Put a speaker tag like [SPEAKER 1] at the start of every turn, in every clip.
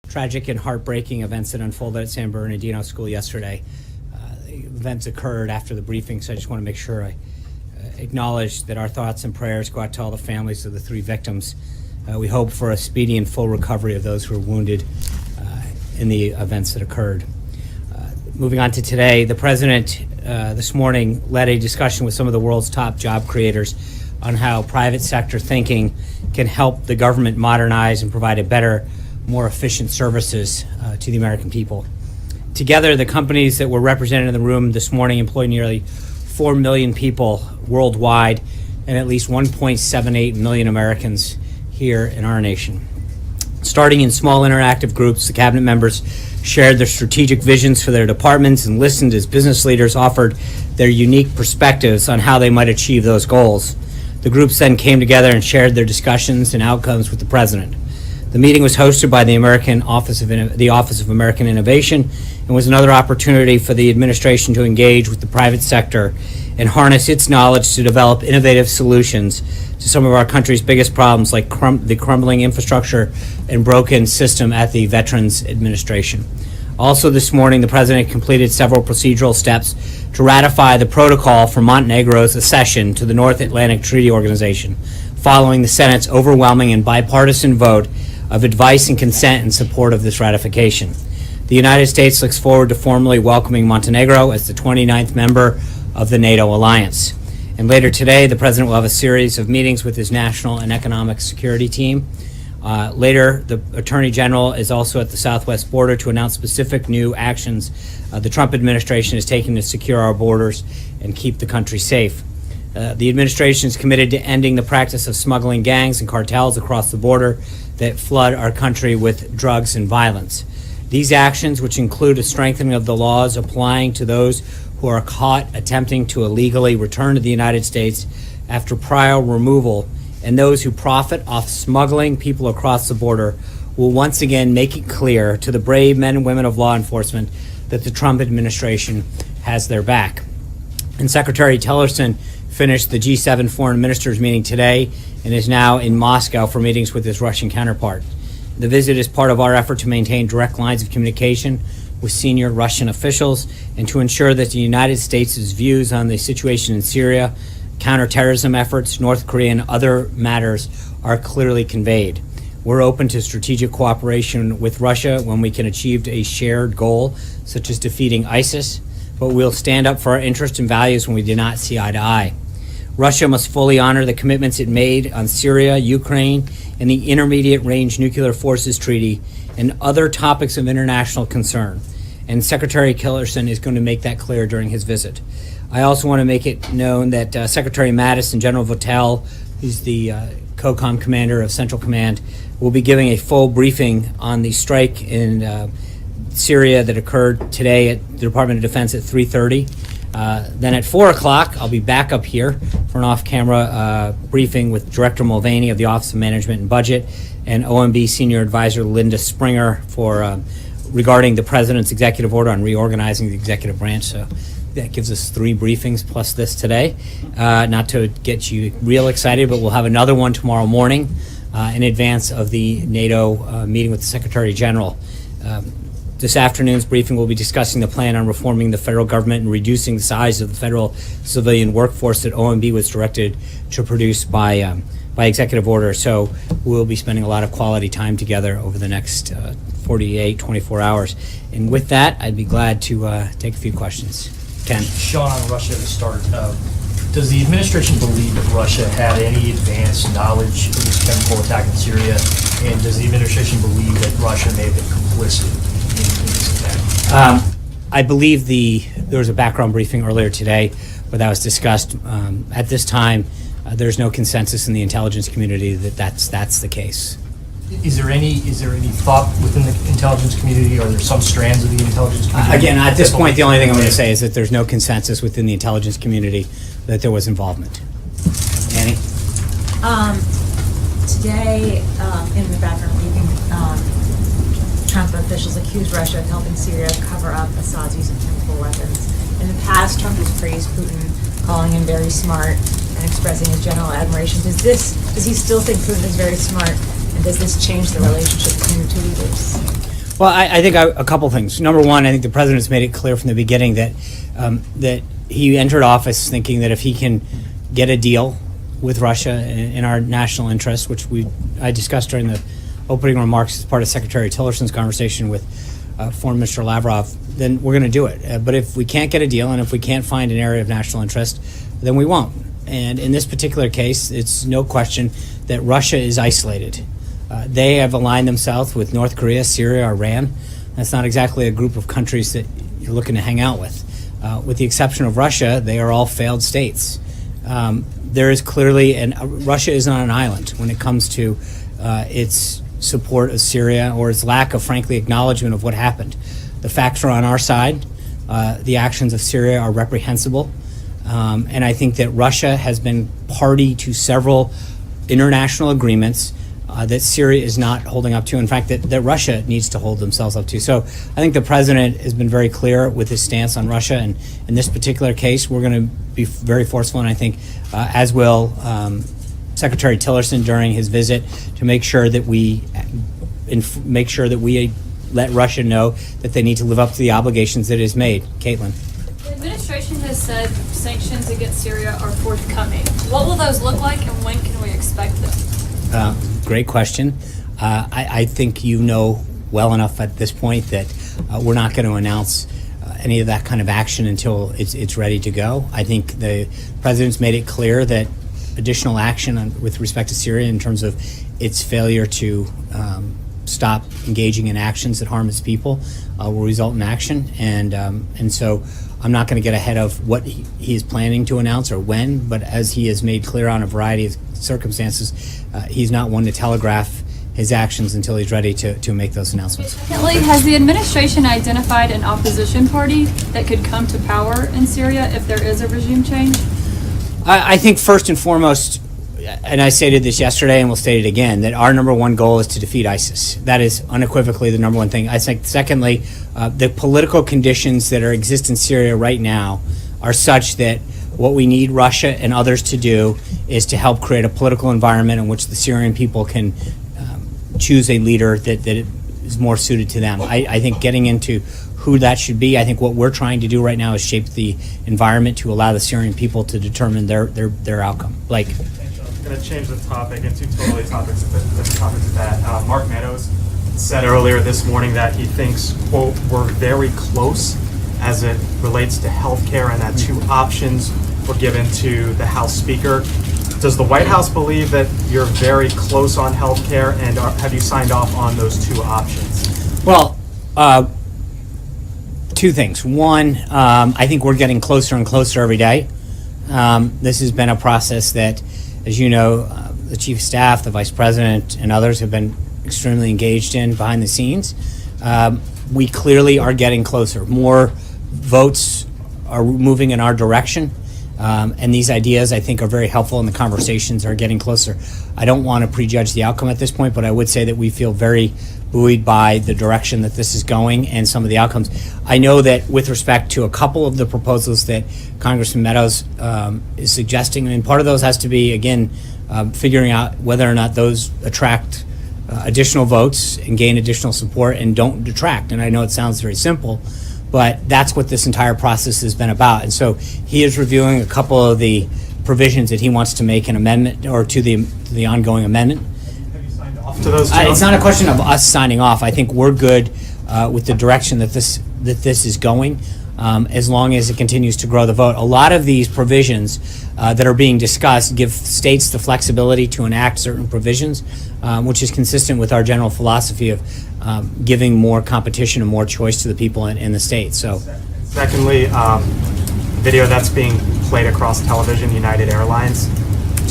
[SPEAKER 1] tragic and heartbreaking events that unfolded at San Bernardino School yesterday. The events occurred after the briefing, so I just want to make sure I acknowledge that our thoughts and prayers go out to all the families of the 3 victims. We hope for a speedy and full recovery of those who were wounded in the events that occurred. Moving on to today, the President this morning led a discussion with some of the world's top job creators on how private sector thinking can help the government modernize and provide a better, more efficient services to the American people. Together, the companies that were represented in the room this morning employ nearly 4 million people worldwide and at least 1.78 million Americans here in our nation. Starting in small interactive groups, the cabinet members shared their strategic visions for their departments and listened as business leaders offered their unique perspectives on how they might achieve those goals. The groups then came together and shared their discussions and outcomes with the President. The meeting was hosted by the Office of American Innovation and was another opportunity for the administration to engage with the private sector and harness its knowledge to develop innovative solutions to some of our country's biggest problems, like the crumbling infrastructure and broken system at the Veterans Administration. Also this morning, the President completed several procedural steps to ratify the protocol for Montenegro's accession to the North Atlantic Treaty Organization, following the Senate's overwhelming and bipartisan vote of advice and consent in support of this ratification. The United States looks forward to formally welcoming Montenegro as the 29th member of the NATO alliance. And later today, the President will have a series of meetings with his national and economic security team. Later, the Attorney General is also at the southwest border to announce specific new actions the Trump administration is taking to secure our borders and keep the country safe. The administration is committed to ending the practice of smuggling gangs and cartels across the border that flood our country with drugs and violence. These actions, which include a strengthening of the laws applying to those who are caught attempting to illegally return to the United States after prior removal, and those who profit off smuggling people across the border, will once again make it clear to the brave men and women of law enforcement that the Trump administration has their back. And Secretary Tillerson finished the G7 foreign ministers meeting today and is now in Moscow for meetings with his Russian counterpart. The visit is part of our effort to maintain direct lines of communication with senior Russian officials and to ensure that the United States' views on the situation in Syria, counterterrorism efforts, North Korea, and other matters are clearly conveyed. We're open to strategic cooperation with Russia when we can achieve a shared goal, such as defeating ISIS, but we'll stand up for our interests and values when we do not see eye to eye. Russia must fully honor the commitments it made on Syria, Ukraine, and the Intermediate Range Nuclear Forces Treaty and other topics of international concern. And Secretary Tillerson is going to make that clear during his visit. I also want to make it known that Secretary Mattis and General Votel, who's the COCOM commander of Central Command, will be giving a full briefing on the strike in Syria that occurred today at the Department of Defense at 3:30. Then at 4 o'clock, I'll be back up here for an off-camera briefing with Director Mulvaney of the Office of Management and Budget and OMB Senior Advisor Linda Springer for regarding the President's executive order on reorganizing the executive branch. So that gives us 3 briefings plus this today. Not to get you real excited, but we'll have another one tomorrow morning in advance of the NATO meeting with the Secretary General. This afternoon's briefing will be discussing the plan on reforming the federal government and reducing the size of the federal civilian workforce that OMB was directed to produce by executive order. So we'll be spending a lot of quality time together over the next 24 hours. And with that, I'd be glad to take a few questions. Ken.
[SPEAKER 2] Sean, on Russia to start, does the administration believe that Russia had any advanced knowledge of this chemical attack in Syria? And does the administration believe that Russia may have been complicit in this attack?
[SPEAKER 1] I believe there was a background briefing earlier today where that was discussed. At this time, there's no consensus in the intelligence community that that's the case.
[SPEAKER 2] Is there any thought within the intelligence community? Are there some strands of the intelligence community?
[SPEAKER 1] Again, at this point, the only thing I'm going to say is that there's no consensus within the intelligence community that there was involvement. Annie?
[SPEAKER 3] Today, in the background briefing, Trump officials accused Russia of helping Syria cover up Assad's use of chemical weapons. In the past, Trump has praised Putin, calling him very smart and expressing his general admiration. Does he still think Putin is very smart? And does this change the relationship between the two leaders?
[SPEAKER 1] Well, I think a couple things. Number one, I think the president's made it clear from the beginning that that he entered office thinking that if he can get a deal with Russia in our national interest, which I discussed during the opening remarks as part of Secretary Tillerson's conversation with Foreign Minister Lavrov, then we're going to do it. But if we can't get a deal and if we can't find an area of national interest, then we won't. And in this particular case, it's no question that Russia is isolated. They have aligned themselves with North Korea, Syria, Iran. That's not exactly a group of countries that you're looking to hang out with. With the exception of Russia, they are all failed states. There is clearly, and Russia is on an island when it comes to its support of Syria or its lack of, frankly, acknowledgement of what happened. The facts are on our side. The actions of Syria are reprehensible. And I think that Russia has been party to several international agreements that Syria is not holding up to. In fact, that Russia needs to hold themselves up to. So I think the president has been very clear with his stance on Russia. And in this particular case, we're going to be very forceful, and I think, as will Secretary Tillerson during his visit, to make sure that we let Russia know that they need to live up to the obligations that it has made. Caitlin.
[SPEAKER 4] The administration has said sanctions against Syria are forthcoming. What will those look like, and when can we expect them?
[SPEAKER 1] Great question. I think you know well enough at this point that we're not going to announce any of that kind of action until it's ready to go. I think the president's made it clear that additional action with respect to Syria in terms of its failure to stop engaging in actions that harm its people will result in action. And so I'm not going to get ahead of what he is planning to announce or when, but as he has made clear on a variety of circumstances, he's not one to telegraph his actions until he's ready to make those announcements.
[SPEAKER 4] Secondly, has the administration identified an opposition party that could come to power in Syria if there is a regime change?
[SPEAKER 1] I think first and foremost, and I stated this yesterday and we'll state it again, that our number one goal is to defeat ISIS. That is unequivocally the number one thing. I think secondly, the political conditions that exist in Syria right now are such that what we need Russia and others to do is to help create a political environment in which the Syrian people can choose a leader that is more suited to them. I think getting into who that should be, I think what we're trying to do right now is shape the environment to allow the Syrian people to determine their outcome. Blake.
[SPEAKER 5] I'm going to change the topic into totally topics of that. Mark Meadows said earlier this morning that he thinks, quote, we're very close as it relates to health care, and that two options were given to the House Speaker. Does the White House believe that you're very close on health care, and have you signed off on those two options?
[SPEAKER 1] Well, two things. One, I think we're getting closer and closer every day. This has been a process that, as you know, the Chief of Staff, the Vice President, and others have been extremely engaged in behind the scenes. We clearly are getting closer. More votes are moving in our direction. And these ideas, I think, are very helpful, and the conversations are getting closer. I don't want to prejudge the outcome at this point, but I would say that we feel very buoyed by the direction that this is going and some of the outcomes. I know that with respect to a couple of the proposals that Congressman Meadows is suggesting, and part of those has to be, again, figuring out whether or not those attract additional votes and gain additional support and don't detract. And I know it sounds very simple, but that's what this entire process has been about. And so he is reviewing a couple of the provisions that he wants to make an amendment or to the ongoing amendment.
[SPEAKER 5] Have you signed off to those two?
[SPEAKER 1] It's not a question of us signing off. I think we're good with the direction that this is going, as long as it continues to grow the vote. A lot of these provisions that are being discussed give states the flexibility to enact certain provisions, which is consistent with our general philosophy of giving more competition and more choice to the people in the states. So,
[SPEAKER 5] secondly, video that's being played across television, United Airlines.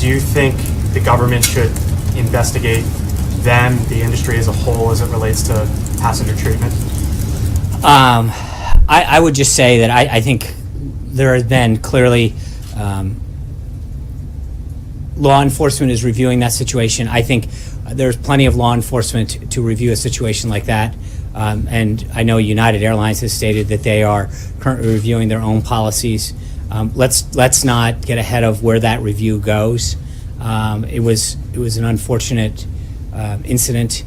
[SPEAKER 5] Do you think the government should investigate them, the industry as a whole, as it relates to passenger treatment?
[SPEAKER 1] I would just say that I think there has been clearly law enforcement is reviewing that situation. I think there's plenty of law enforcement to review a situation like that. And I know United Airlines has stated that they are currently reviewing their own policies. Let's not get ahead of where that review goes. It was an unfortunate incident.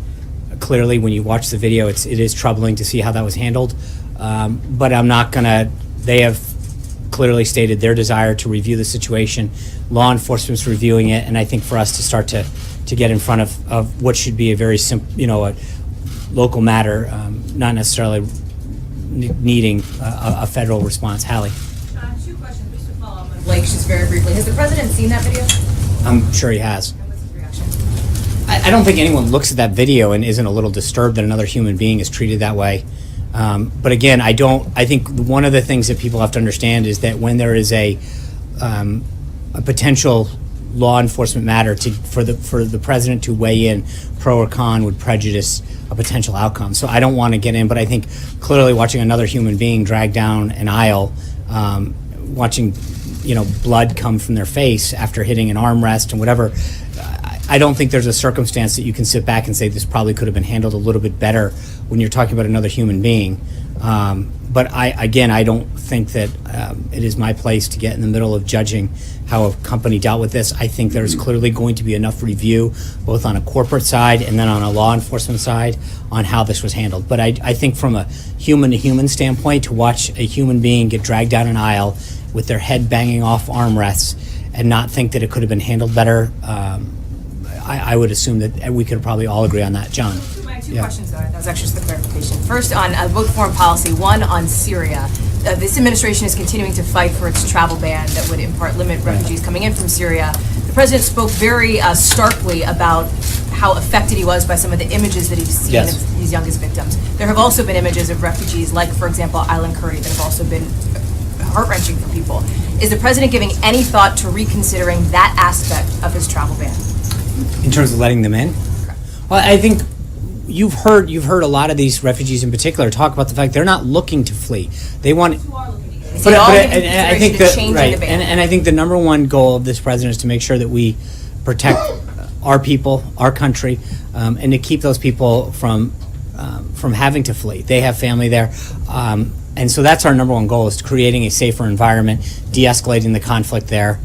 [SPEAKER 1] clearly, when you watch the video, it is troubling to see how that was handled. But I'm not gonna. They have clearly stated their desire to review the situation. Law enforcement's reviewing it, and I think for us to start to get in front of what should be a very simple, a local matter, not necessarily needing a federal response. Hallie,
[SPEAKER 6] 2 questions, just to follow up on Blake, just very briefly. Has the president seen that video?
[SPEAKER 1] I'm sure he has.
[SPEAKER 6] And what's his reaction?
[SPEAKER 1] I don't think anyone looks at that video and isn't a little disturbed that another human being is treated that way. But again, I think one of the things that people have to understand is that when there is a potential law enforcement matter for the president to weigh in pro or con would prejudice a potential outcome. So I don't want to get in, but I think clearly watching another human being drag down an aisle, watching blood come from their face after hitting an armrest and whatever, I don't think there's a circumstance that you can sit back and say this probably could have been handled a little bit better when you're talking about another human being. But I don't think that it is my place to get in the middle of judging how a company dealt with this. I think there's clearly going to be enough review, both on a corporate side and then on a law enforcement side, on how this was handled. But I think from a human-to-human standpoint, to watch a human being get dragged down an aisle with their head banging off armrests and not think that it could have been handled better, I would assume that we could probably all agree on that. John?
[SPEAKER 6] My 2 questions, though. That was actually just the clarification. First, on both foreign policy, one on Syria. This administration is continuing to fight for its travel ban that would in part limit refugees coming in from Syria. The president spoke very starkly about how affected he was by some of the images that he's seen
[SPEAKER 1] Yes.
[SPEAKER 6] of these youngest victims. There have also been images of refugees, like, for example, Island Curry, that have also been heart-wrenching for people. Is the president giving any thought to reconsidering that aspect of his travel ban?
[SPEAKER 1] In terms of letting them in? Well, I think you've heard a lot of these refugees in particular talk about the fact they're not looking to flee. They want.
[SPEAKER 6] Is
[SPEAKER 1] But
[SPEAKER 6] it all
[SPEAKER 1] I
[SPEAKER 6] given
[SPEAKER 1] think
[SPEAKER 6] consideration to
[SPEAKER 1] that
[SPEAKER 6] changing
[SPEAKER 1] right,
[SPEAKER 6] the ban?
[SPEAKER 1] and I think the number one goal of this president is to make sure that we protect our people, our country, and to keep those people from having to flee. They have family there. And so that's our number one goal, is creating a safer environment, de-escalating the conflict there.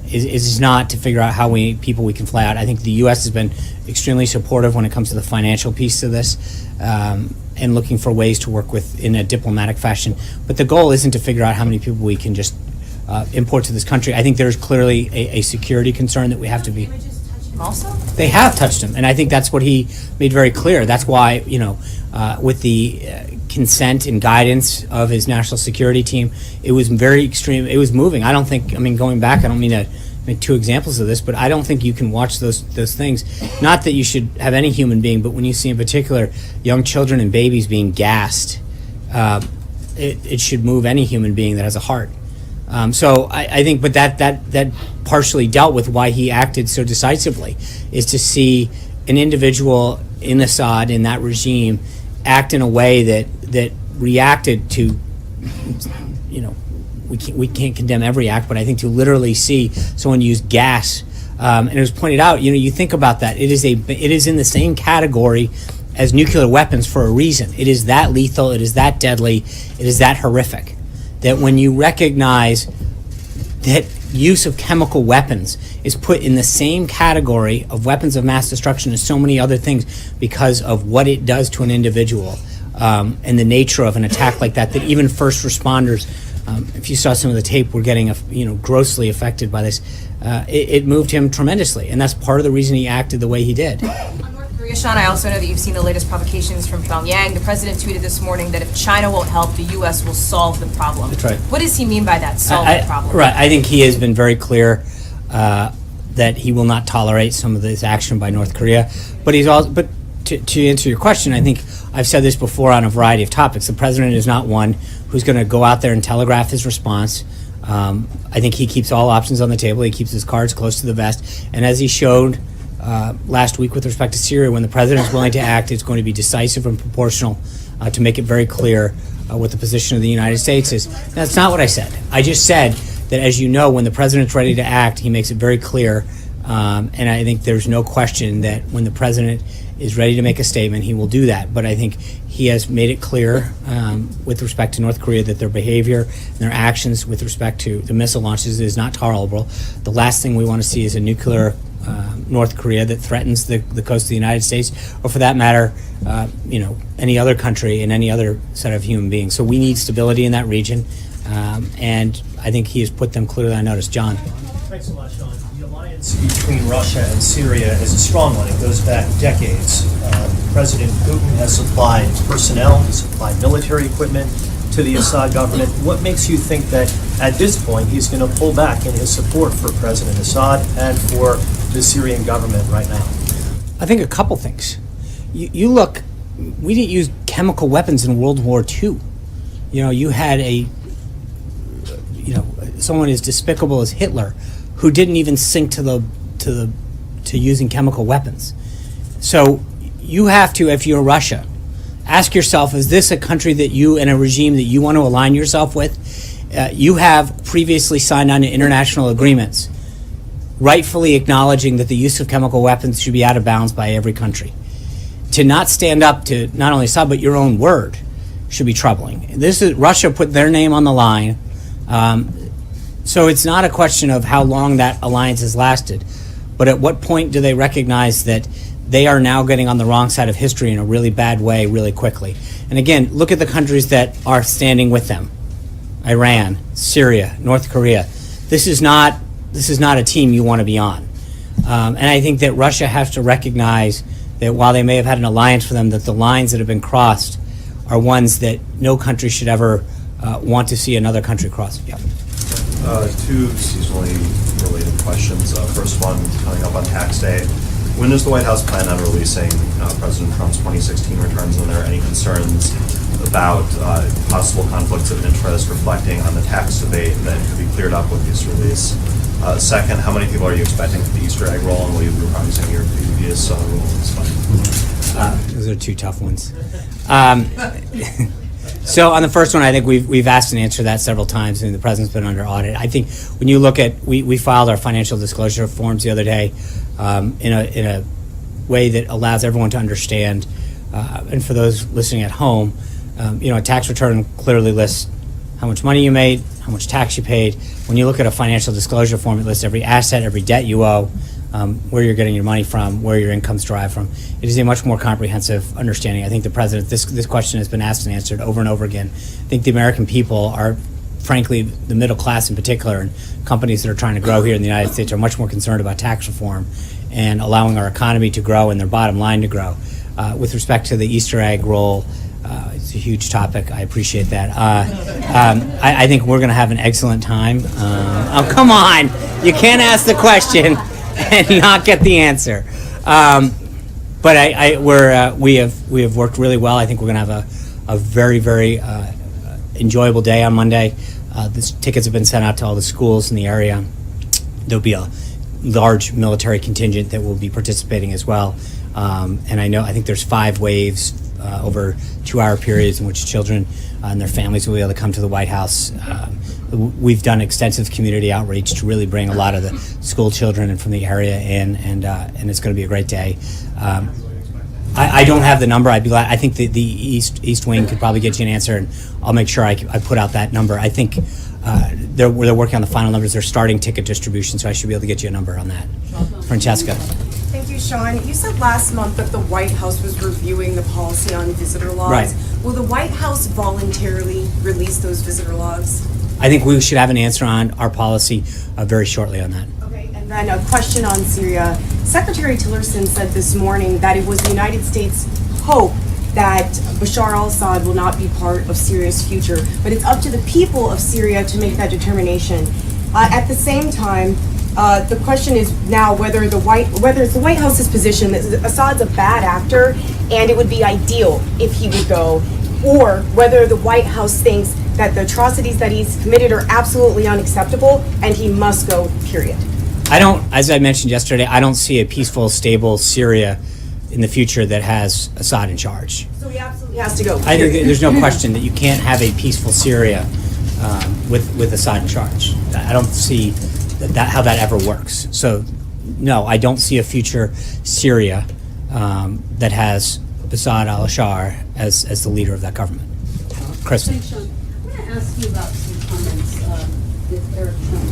[SPEAKER 1] Is not to figure out how we can fly out. I think the U.S. has been extremely supportive when it comes to the financial piece of this, and looking for ways to work with in a diplomatic fashion. But the goal isn't to figure out how many people we can just import to this country. I think there's clearly a security concern that we have to be.
[SPEAKER 6] Also?
[SPEAKER 1] They have touched him, and I think that's what he made very clear. That's why, with the consent and guidance of his national security team, it was very extreme. It was moving. Going back, I don't mean to make 2 examples of this, but I don't think you can watch those things. Not that you should have any human being, but when you see in particular young children and babies being gassed, it should move any human being that has a heart. So I think, but that partially dealt with why he acted so decisively, is to see an individual in Assad, in that regime, act in a way that reacted to, we can't condemn every act, but I think to literally see someone use gas, and it was pointed out, you think about that, it is in the same category as nuclear weapons for a reason. It is that lethal, it is that deadly, it is that horrific, that when you recognize that use of chemical weapons is put in the same category of weapons of mass destruction as so many other things because of what it does to an individual, and the nature of an attack like that even first responders, if you saw some of the tape, were getting grossly affected by this. It moved him tremendously, and that's part of the reason he acted the way he did.
[SPEAKER 6] On North Korea, Sean, I also know that you've seen the latest provocations from Pyongyang. The president tweeted this morning that if China won't help, the U.S. will solve the problem.
[SPEAKER 1] That's right.
[SPEAKER 6] What does he mean by that, solve the problem?
[SPEAKER 1] Right. I think he has been very clear that he will not tolerate some of this action by North Korea. But he's also, to answer your question, I think I've said this before on a variety of topics. The president is not one who's going to go out there and telegraph his response. I think he keeps all options on the table. He keeps his cards close to the vest. And as he showed last week with respect to Syria, when the president is willing to act, it's going to be decisive and proportional to make it very clear what the position of the United States is. That's not what I said. I just said that, as you know, when the president's ready to act, he makes it very clear. And I think there's no question that when the president is ready to make a statement, he will do that. But I think he has made it clear with respect to North Korea that their behavior and their actions with respect to the missile launches is not tolerable. The last thing we want to see is a nuclear North Korea that threatens the coast of the United States, or for that matter, any other country and any other set of human beings. So we need stability in that region, and I think he has put them clearly on notice. John.
[SPEAKER 7] Thanks a lot, Sean. The alliance between Russia and Syria is a strong one. It goes back decades. President Putin has supplied personnel, he's supplied military equipment to the Assad government. What makes you think that at this point he's going to pull back in his support for President Assad and for the Syrian government right now?
[SPEAKER 1] I think a couple things. You look, we didn't use chemical weapons in World War II. You had someone as despicable as Hitler who didn't even sink to using chemical weapons. So you have to, if you're Russia, ask yourself, is this a country that you and a regime that you want to align yourself with? You have previously signed on to international agreements rightfully acknowledging that the use of chemical weapons should be out of bounds by every country. To not stand up to not only Assad, but your own word should be troubling. Russia put their name on the line. So it's not a question of how long that alliance has lasted, but at what point do they recognize that they are now getting on the wrong side of history in a really bad way really quickly? And again, look at the countries that are standing with them. Iran, Syria, North Korea. This is not a team you want to be on. And I think that Russia has to recognize that while they may have had an alliance for them, that the lines that have been crossed are ones that no country should ever want to see another country cross. Yeah.
[SPEAKER 8] Two seasonally related questions. First one, coming up on tax day. When does the White House plan on releasing President Trump's 2016 returns? And are there any concerns about possible conflicts of interest reflecting on the tax debate that could be cleared up with this release? Second, how many people are you expecting for the Easter egg roll, and will you be reprising your previous role in this fight?
[SPEAKER 1] Those are two tough ones. So on the first one, I think we've asked and answered that several times, and the president's been under audit. I think when you look at, we filed our financial disclosure forms the other day in a way that allows everyone to understand, and for those listening at home, a tax return clearly lists how much money you made, how much tax you paid. When you look at a financial disclosure form, it lists every asset, every debt you owe, where you're getting your money from, where your income's derived from. It is a much more comprehensive understanding. I think the president, this question has been asked and answered over and over again. I think the American people are, frankly, the middle class in particular, and companies that are trying to grow here in the United States are much more concerned about tax reform and allowing our economy to grow and their bottom line to grow. With respect to the Easter egg roll, it's a huge topic. I appreciate that. I think we're going to have an excellent time. Oh, come on. You can't ask the question and not get the answer. But we have worked really well. I think we're going to have a very, very enjoyable day on Monday. The tickets have been sent out to all the schools in the area. There'll be a large military contingent that will be participating as well. And I think there's 5 waves over 2-hour periods in which children and their families will be able to come to the White House. We've done extensive community outreach to really bring a lot of the school children and from the area in, and it's going to be a great day. I don't have the number. I'd be glad. I think the East Wing could probably get you an answer, and I'll make sure I put out that number. I think they're working on the final numbers. They're starting ticket distribution, so I should be able to get you a number on that. Francesca.
[SPEAKER 9] Thank you, Sean. You said last month that the White House was reviewing the policy on visitor logs.
[SPEAKER 1] Right.
[SPEAKER 9] Will the White House voluntarily release those visitor logs?
[SPEAKER 1] I think we should have an answer on our policy very shortly on that.
[SPEAKER 9] Okay, and then a question on Syria. Secretary Tillerson said this morning that it was the United States' hope that Bashar al-Assad will not be part of Syria's future, but it's up to the people of Syria to make that determination. At the same time, the question is now whether it's the White House's position that Assad's a bad actor and it would be ideal if he would go, or whether the White House thinks that the atrocities that he's committed are absolutely unacceptable and he must go, period.
[SPEAKER 1] As I mentioned yesterday, I don't see a peaceful, stable Syria in the future that has Assad in charge.
[SPEAKER 9] So he absolutely has to go.
[SPEAKER 1] I think there's no question that you can't have a peaceful Syria with Assad in charge. I don't see how that ever works. So, no, I don't see a future Syria that has Assad al-Bashar as the leader of that government. Kristen.
[SPEAKER 10] Thanks, Sean. I want to ask you about some comments that Eric Trump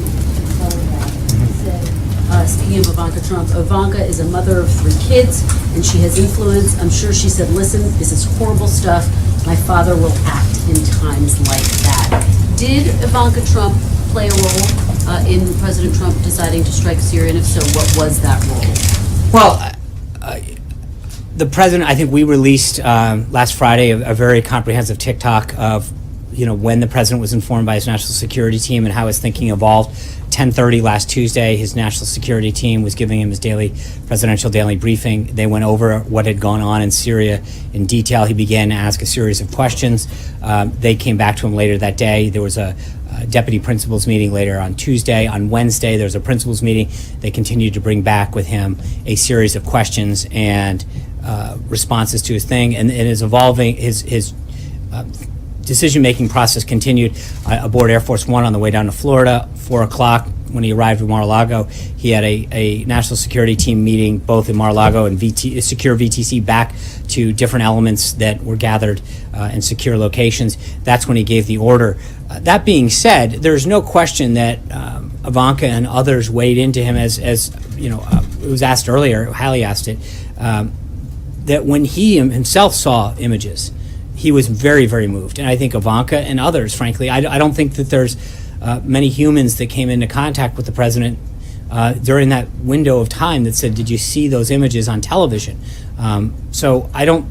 [SPEAKER 10] said speaking of Ivanka Trump, Ivanka is a mother of 3 kids, and she has influence. I'm sure she said, listen, this is horrible stuff. My father will act in times like that. Did Ivanka Trump play a role in President Trump deciding to strike Syria, and if so, what was that role?
[SPEAKER 1] Well, the president, I think we released last Friday a very comprehensive TikTok of, when the president was informed by his national security team and how his thinking evolved. 10:30 last Tuesday, his national security team was giving him his presidential daily briefing. They went over what had gone on in Syria in detail. He began to ask a series of questions. They came back to him later that day. There was a deputy principals meeting later on Tuesday. On Wednesday, there was a principals meeting. They continued to bring back with him a series of questions and responses to his thing, and his evolving, his decision-making process continued aboard Air Force One on the way down to Florida. 4 o'clock when he arrived in Mar-a-Lago, he had a national security team meeting both in Mar-a-Lago and secure VTC back to different elements that were gathered in secure locations. That's when he gave the order. That being said, there's no question that Ivanka and others weighed into him, as it was asked earlier, Hallie asked it, that when he himself saw images, he was very, very moved. And I think Ivanka and others, frankly, I don't think that there's many humans that came into contact with the president during that window of time that said, did you see those images on television? So I don't,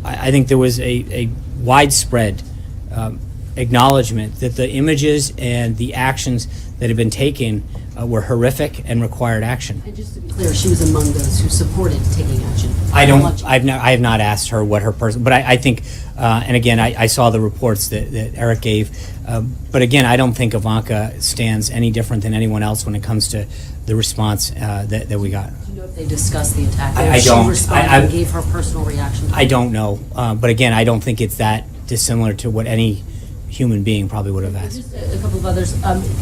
[SPEAKER 1] I think there was a widespread acknowledgement that the images and the actions that had been taken were horrific and required action.
[SPEAKER 10] And just to be clear, she was among those who supported taking action.
[SPEAKER 1] I have not asked her what her person, but I think, and again, I saw the reports that Eric gave, but again, I don't think Ivanka stands any different than anyone else when it comes to the response that we got.
[SPEAKER 10] Do you know if they discussed the attack?
[SPEAKER 1] I don't.
[SPEAKER 10] She responded and gave her personal reaction.
[SPEAKER 1] I don't know, but again, I don't think it's that dissimilar to what any human being probably would have asked.
[SPEAKER 10] Just a couple of others.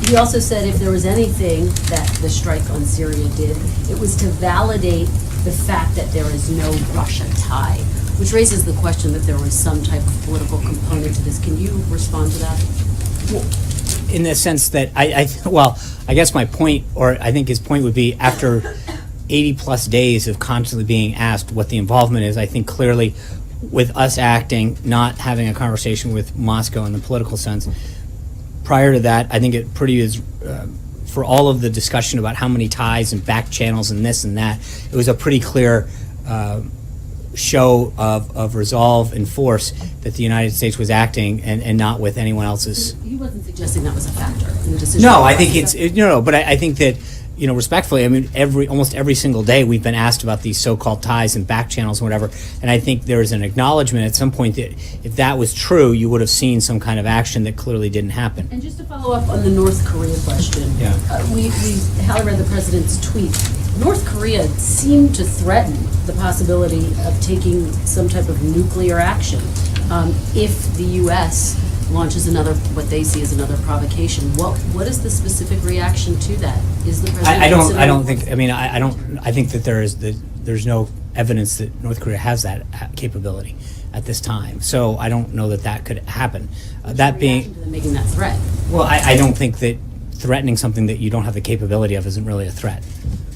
[SPEAKER 10] He also said if there was anything that the strike on Syria did, it was to validate the fact that there is no Russia tie, which raises the question that there was some type of political component to this. Can you respond to that?
[SPEAKER 1] Well, in the sense that I guess my point, or I think his point would be, after 80 plus days of constantly being asked what the involvement is, I think clearly with us acting, not having a conversation with Moscow in the political sense. Prior to that, I think it pretty is, for all of the discussion about how many ties and back channels and this and that, it was a pretty clear show of resolve and force that the United States was acting and not with anyone else's.
[SPEAKER 10] He wasn't suggesting that was a factor in the decision.
[SPEAKER 1] No, I think but I think that, respectfully, I mean, almost every single day we've been asked about these so-called ties and back channels and whatever, and I think there is an acknowledgement at some point that if that was true, you would have seen some kind of action that clearly didn't happen.
[SPEAKER 10] And just to follow up on the North Korea question, Hallie read the president's tweet. North Korea seemed to threaten the possibility of taking some type of nuclear action if the U.S. launches another, what they see as another provocation. What is the specific reaction to that? Is the president?
[SPEAKER 1] I don't think. I mean, I think that there's no evidence that North Korea has that capability at this time. So I don't know that could happen. That being
[SPEAKER 10] to them making that threat.
[SPEAKER 1] Well, I don't think that threatening something that you don't have the capability of isn't really a threat.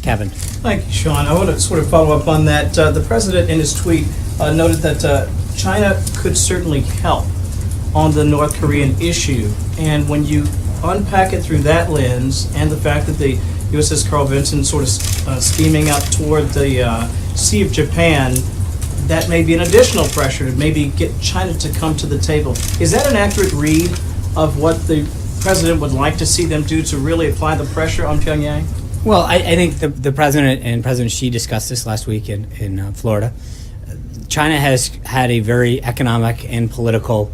[SPEAKER 1] Kevin.
[SPEAKER 11] Thank you, Sean. I want to sort of follow up on that. The president in his tweet noted that China could certainly help on the North Korean issue. And when you unpack it through that lens and the fact that the USS Carl Vinson sort of steaming up toward the Sea of Japan, that may be an additional pressure to maybe get China to come to the table. Is that an accurate read of what the president would like to see them do to really apply the pressure on Pyongyang?
[SPEAKER 1] Well, I think the president and President Xi discussed this last week in Florida. China has had a very economic and political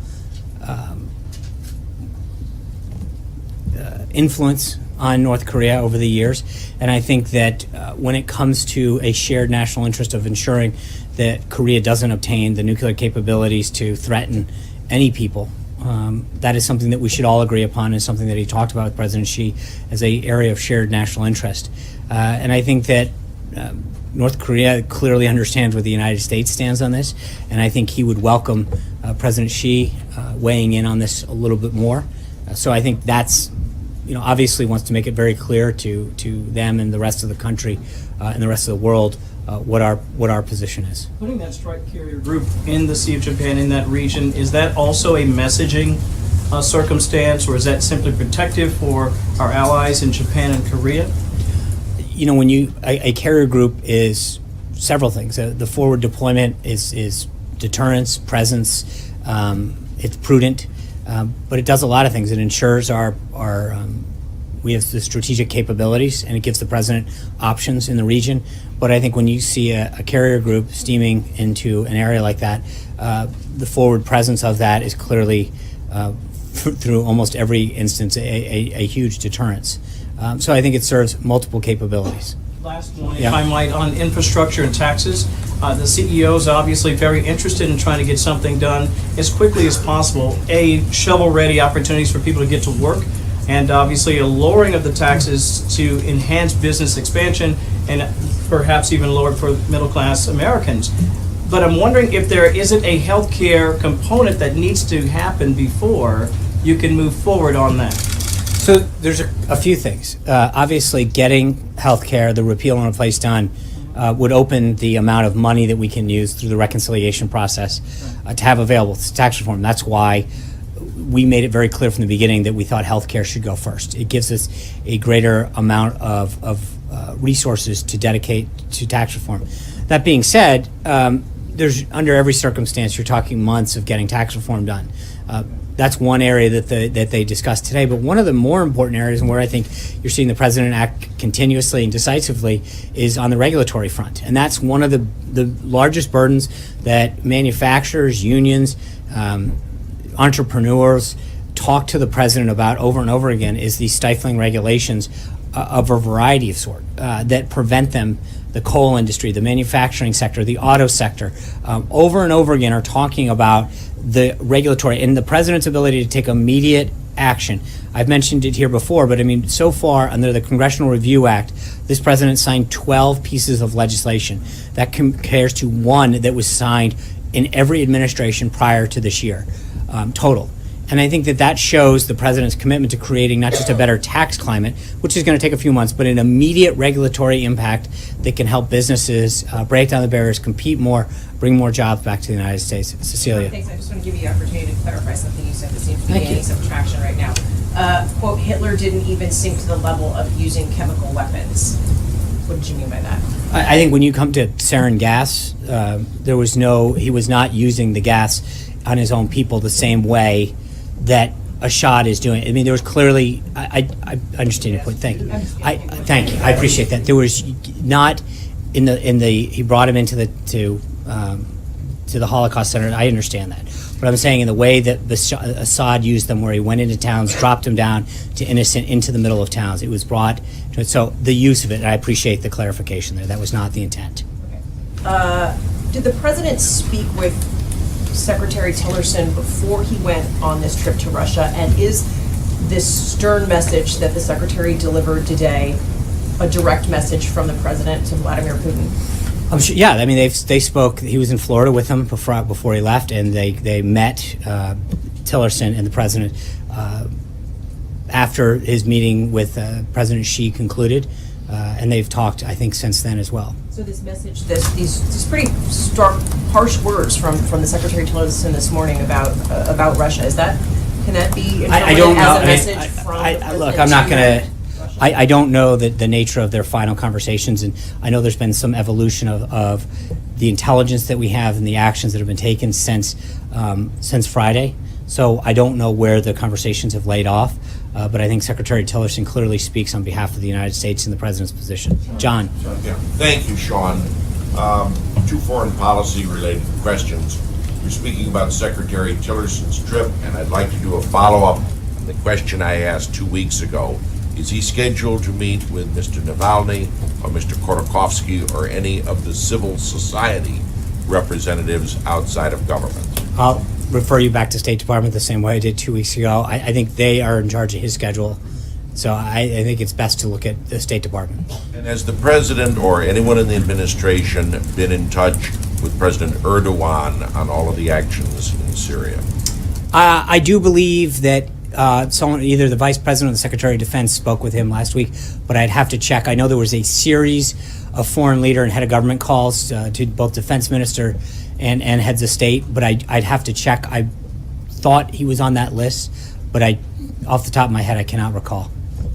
[SPEAKER 1] influence on North Korea over the years, and I think that when it comes to a shared national interest of ensuring that Korea doesn't obtain the nuclear capabilities to threaten any people, that is something that we should all agree upon, and something that he talked about with President Xi as an area of shared national interest. And I think that North Korea clearly understands where the United States stands on this, and I think he would welcome President Xi weighing in on this a little bit more. So I think that's obviously wants to make it very clear to them and the rest of the country and the rest of the world what our position is.
[SPEAKER 11] Putting that strike carrier group in the Sea of Japan, in that region, is that also a messaging circumstance, or is that simply protective for our allies in Japan and Korea?
[SPEAKER 1] When a carrier group is several things. The forward deployment is deterrence, presence. It's prudent, but it does a lot of things. It ensures we have the strategic capabilities, and it gives the president options in the region. But I think when you see a carrier group steaming into an area like that, the forward presence of that is clearly, through almost every instance, a huge deterrence. So I think it serves multiple capabilities.
[SPEAKER 11] Last one, if I might, on infrastructure and taxes. The CEO is obviously very interested in trying to get something done as quickly as possible. Shovel-ready opportunities for people to get to work, and obviously a lowering of the taxes to enhance business expansion and perhaps even lower for middle-class Americans. But I'm wondering if there isn't a healthcare component that needs to happen before you can move forward on that.
[SPEAKER 1] So there's a few things. Obviously, getting health care, the repeal and replace done, would open the amount of money that we can use through the reconciliation process to have available to tax reform. That's why we made it very clear from the beginning that we thought health care should go first. It gives us a greater amount of resources to dedicate to tax reform. That being said, there's under every circumstance, you're talking months of getting tax reform done. That's one area that they discussed today. But one of the more important areas, and where I think you're seeing the president act continuously and decisively, is on the regulatory front. And that's one of the largest burdens that manufacturers, unions, entrepreneurs talk to the president about over and over again, is these stifling regulations of a variety of sort that prevent them. The coal industry, the manufacturing sector, the auto sector, over and over again are talking about the regulatory and the president's ability to take immediate action. I've mentioned it here before, but I mean, so far under the Congressional Review Act, this president signed 12 pieces of legislation. That compares to one that was signed in every administration prior to this year, total. And I think that shows the president's commitment to creating not just a better tax climate, which is going to take a few months, but an immediate regulatory impact that can help businesses break down the barriers, compete more, bring more jobs back to the United States. Cecilia.
[SPEAKER 12] Thanks. I just want to give you the opportunity to clarify something you said that seems to be gaining some traction right now. Quote, Hitler didn't even sink to the level of using chemical weapons. What did you mean by that?
[SPEAKER 1] I think when you come to sarin gas, he was not using the gas on his own people the same way that Assad is doing. I mean, there was clearly. I understand your point. Thank you. Thank you. I appreciate that. There was not in the. He brought him into the Holocaust Center. I understand that, but I'm saying in the way that Assad used them, where he went into towns, dropped them down to innocent into the middle of towns. It was brought. So the use of it. And I appreciate the clarification there. That was not the intent.
[SPEAKER 12] Okay. Did the president speak with Secretary Tillerson before he went on this trip to Russia? And is this stern message that the secretary delivered today a direct message from the president to Vladimir Putin?
[SPEAKER 1] I'm sure, yeah, I mean, they spoke. He was in Florida with him before he left, and they met Tillerson and the president after his meeting with President Xi concluded, and they've talked, I think, since then as well.
[SPEAKER 12] So this message, these pretty stark, harsh words from the Secretary Tillerson this morning about Russia, can that be interpreted as a message from the president?
[SPEAKER 1] Look, I'm not going to. I don't know the nature of their final conversations, and I know there's been some evolution of the intelligence that we have and the actions that have been taken since Friday. So I don't know where the conversations have laid off, but I think Secretary Tillerson clearly speaks on behalf of the United States in the president's position. John.
[SPEAKER 13] Yeah. Thank you, Sean. Two foreign policy related questions. You're speaking about Secretary Tillerson's trip, and I'd like to do a follow-up on the question I asked 2 weeks ago. Is he scheduled to meet with Mr. Navalny or Mr. Khodorkovsky or any of the civil society representatives outside of government?
[SPEAKER 1] I'll refer you back to State Department the same way I did 2 weeks ago. I think they are in charge of his schedule. So I think it's best to look at the State Department.
[SPEAKER 13] And has the president or anyone in the administration been in touch with President Erdogan on all of the actions in Syria?
[SPEAKER 1] I do believe that someone, either the Vice President or the Secretary of Defense spoke with him last week, but I'd have to check. I know there was a series of foreign leader and head of government calls to both Defense Minister and heads of state, but I'd have to check. I thought he was on that list, but off the top of my head, I cannot recall.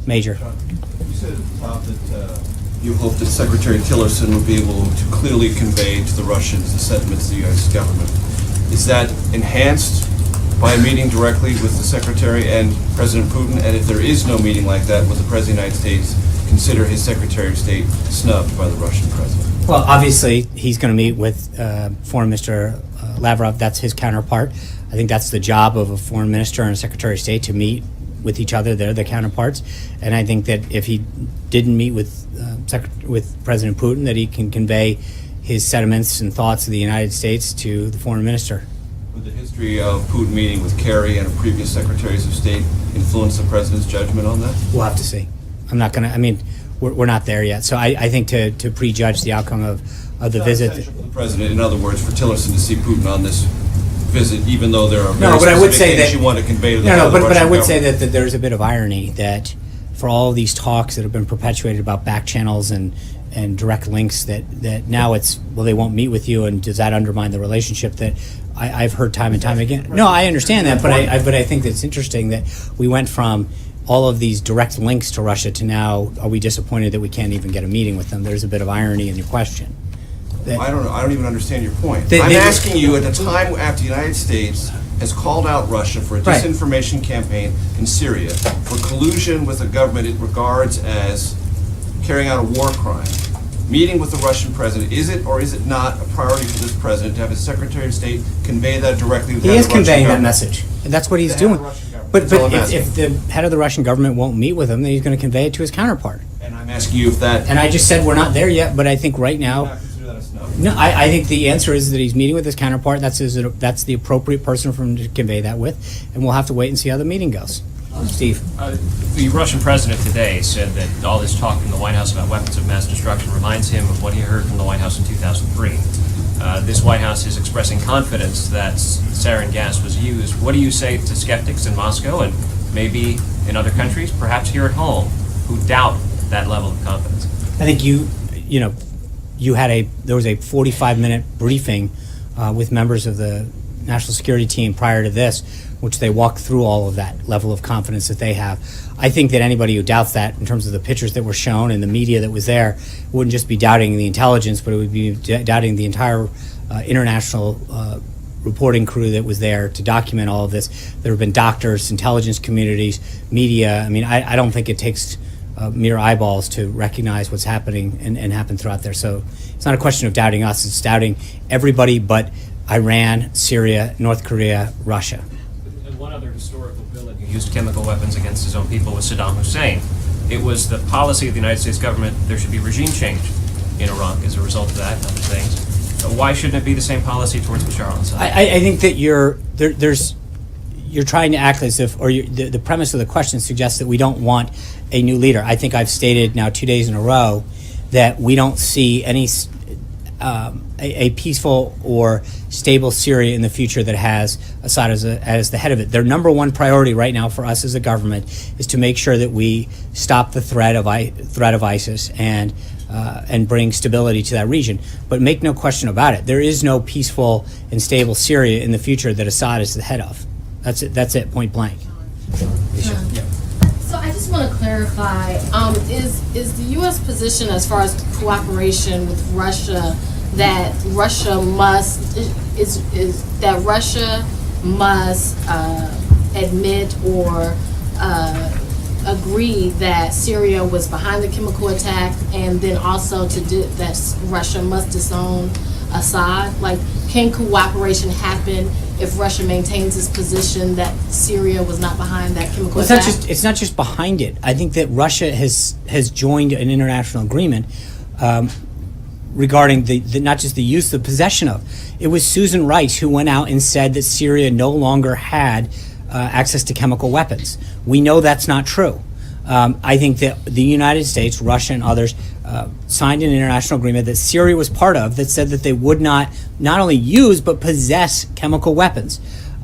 [SPEAKER 1] Major.
[SPEAKER 14] You said at the top that you hope that Secretary Tillerson would be able to clearly convey to the Russians the sentiments of the U.S. government. Is that enhanced by a meeting directly with the Secretary and President Putin? And if there is no meeting like that, would the President of the United States consider his Secretary of State snubbed by the Russian President?
[SPEAKER 1] Well, obviously, he's going to meet with Foreign Minister Lavrov. That's his counterpart. I think that's the job of a Foreign Minister and a Secretary of State, to meet with each other. They're the counterparts. And I think that if he didn't meet with President Putin, that he can convey his sentiments and thoughts of the United States to the Foreign Minister.
[SPEAKER 14] Would the history of Putin meeting with Kerry and previous Secretaries of State influence the President's judgment on that?
[SPEAKER 1] We'll have to see. I'm not going to, I mean, we're not there yet. So I think to prejudge the outcome of the visit.
[SPEAKER 14] For the President, in other words, for Tillerson to see Putin on this visit, even though there are
[SPEAKER 1] No,
[SPEAKER 14] very
[SPEAKER 1] but I would
[SPEAKER 14] specific
[SPEAKER 1] say
[SPEAKER 14] things
[SPEAKER 1] that
[SPEAKER 14] you want to convey to the
[SPEAKER 1] no, but I
[SPEAKER 14] Russian
[SPEAKER 1] would say
[SPEAKER 14] government.
[SPEAKER 1] that there's a bit of irony that for all of these talks that have been perpetuated about back channels and direct links, that now it's, well, they won't meet with you, and does that undermine the relationship that I've heard time and time again? No, I understand that, but I think that it's interesting that we went from all of these direct links to Russia to now, are we disappointed that we can't even get a meeting with them? There's a bit of irony in your question.
[SPEAKER 14] I don't know. I don't even understand your point.
[SPEAKER 1] They-
[SPEAKER 14] I'm
[SPEAKER 1] they-
[SPEAKER 14] asking you, at the time after the United States has called out Russia for a
[SPEAKER 1] Right.
[SPEAKER 14] disinformation campaign in Syria, for collusion with a government it regards as carrying out a war crime, meeting with the Russian president, is it or is it not a priority for this president to have his Secretary of State convey that directly to the
[SPEAKER 1] He
[SPEAKER 14] head
[SPEAKER 1] is
[SPEAKER 14] of the Russian
[SPEAKER 1] conveying that
[SPEAKER 14] government?
[SPEAKER 1] message, and that's what he's
[SPEAKER 14] The head of
[SPEAKER 1] doing.
[SPEAKER 14] the Russian government.
[SPEAKER 1] But
[SPEAKER 14] That's all I'm
[SPEAKER 1] if
[SPEAKER 14] asking.
[SPEAKER 1] the head of the Russian government won't meet with him, then he's going to convey it to his counterpart.
[SPEAKER 14] And I'm asking you if that.
[SPEAKER 1] And I just said we're not there yet, but I think right now,
[SPEAKER 14] Not consider that a snub.
[SPEAKER 1] no, I think the answer is that he's meeting with his counterpart. That's the appropriate person for him to convey that with, and we'll have to wait and see how the meeting goes. Steve.
[SPEAKER 15] The Russian president today said that all this talk in the White House about weapons of mass destruction reminds him of what he heard from the White House in 2003. This White House is expressing confidence that sarin gas was used. What do you say to skeptics in Moscow and maybe in other countries, perhaps here at home, who doubt that level of confidence?
[SPEAKER 1] I think there was a 45-minute briefing with members of the national security team prior to this, which they walked through all of that level of confidence that they have. I think that anybody who doubts that, in terms of the pictures that were shown and the media that was there, wouldn't just be doubting the intelligence, but it would be doubting the entire international reporting crew that was there to document all of this. There have been doctors, intelligence communities, media. I mean, I don't think it takes mere eyeballs to recognize what's happening and happen throughout there. So it's not a question of doubting us, it's doubting everybody but Iran, Syria, North Korea, Russia.
[SPEAKER 15] And one other historical villain who used chemical weapons against his own people was Saddam Hussein. It was the policy of the United States government there should be regime change in Iraq as a result of that and other things. Why shouldn't it be the same policy towards Bashar al-Assad?
[SPEAKER 1] I think that you're trying to act as if, or the premise of the question suggests that we don't want a new leader. I think I've stated now 2 days in a row that we don't see any a peaceful or stable Syria in the future that has Assad as the head of it. Their number one priority right now for us as a government is to make sure that we stop the threat of ISIS and bring stability to that region. But make no question about it, there is no peaceful and stable Syria in the future that Assad is the head of. That's it, point blank.
[SPEAKER 10] So I just want to clarify, is the U.S. position as far as cooperation with Russia that Russia must admit or agree that Syria was behind the chemical attack, and then also that Russia must disown Assad? Like, can cooperation happen if Russia maintains its position that Syria was not behind that chemical attack?
[SPEAKER 1] It's not just behind it. I think that Russia has joined an international agreement regarding the not just the use, the possession of. It was Susan Rice who went out and said that Syria no longer had access to chemical weapons. We know that's not true. I think that the United States, Russia, and others signed an international agreement that Syria was part of that said that they would not only use but possess chemical weapons.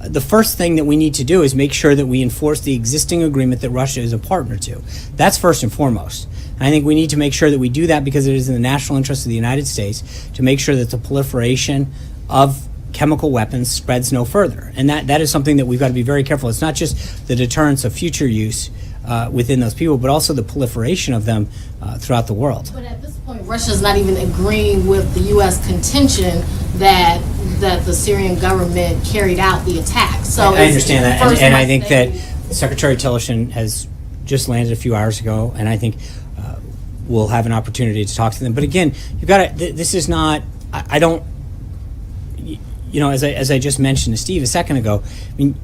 [SPEAKER 1] the first thing that we need to do is make sure that we enforce the existing agreement that Russia is a partner to. That's first and foremost. And I think we need to make sure that we do that because it is in the national interest of the United States to make sure that the proliferation of chemical weapons spreads no further. And that is something that we've got to be very careful. It's not just the deterrence of future use within those people, but also the proliferation of them throughout the world.
[SPEAKER 10] But at this point, Russia's not even agreeing with the U.S. contention that the Syrian government carried out the attack. So
[SPEAKER 1] I understand that,
[SPEAKER 10] first
[SPEAKER 1] and I think that
[SPEAKER 10] mistake.
[SPEAKER 1] Secretary Tillerson has just landed a few hours ago, and I think we'll have an opportunity to talk to them. But again, you've got to. This is not. I don't. You know, as I just mentioned to Steve a second ago, I mean,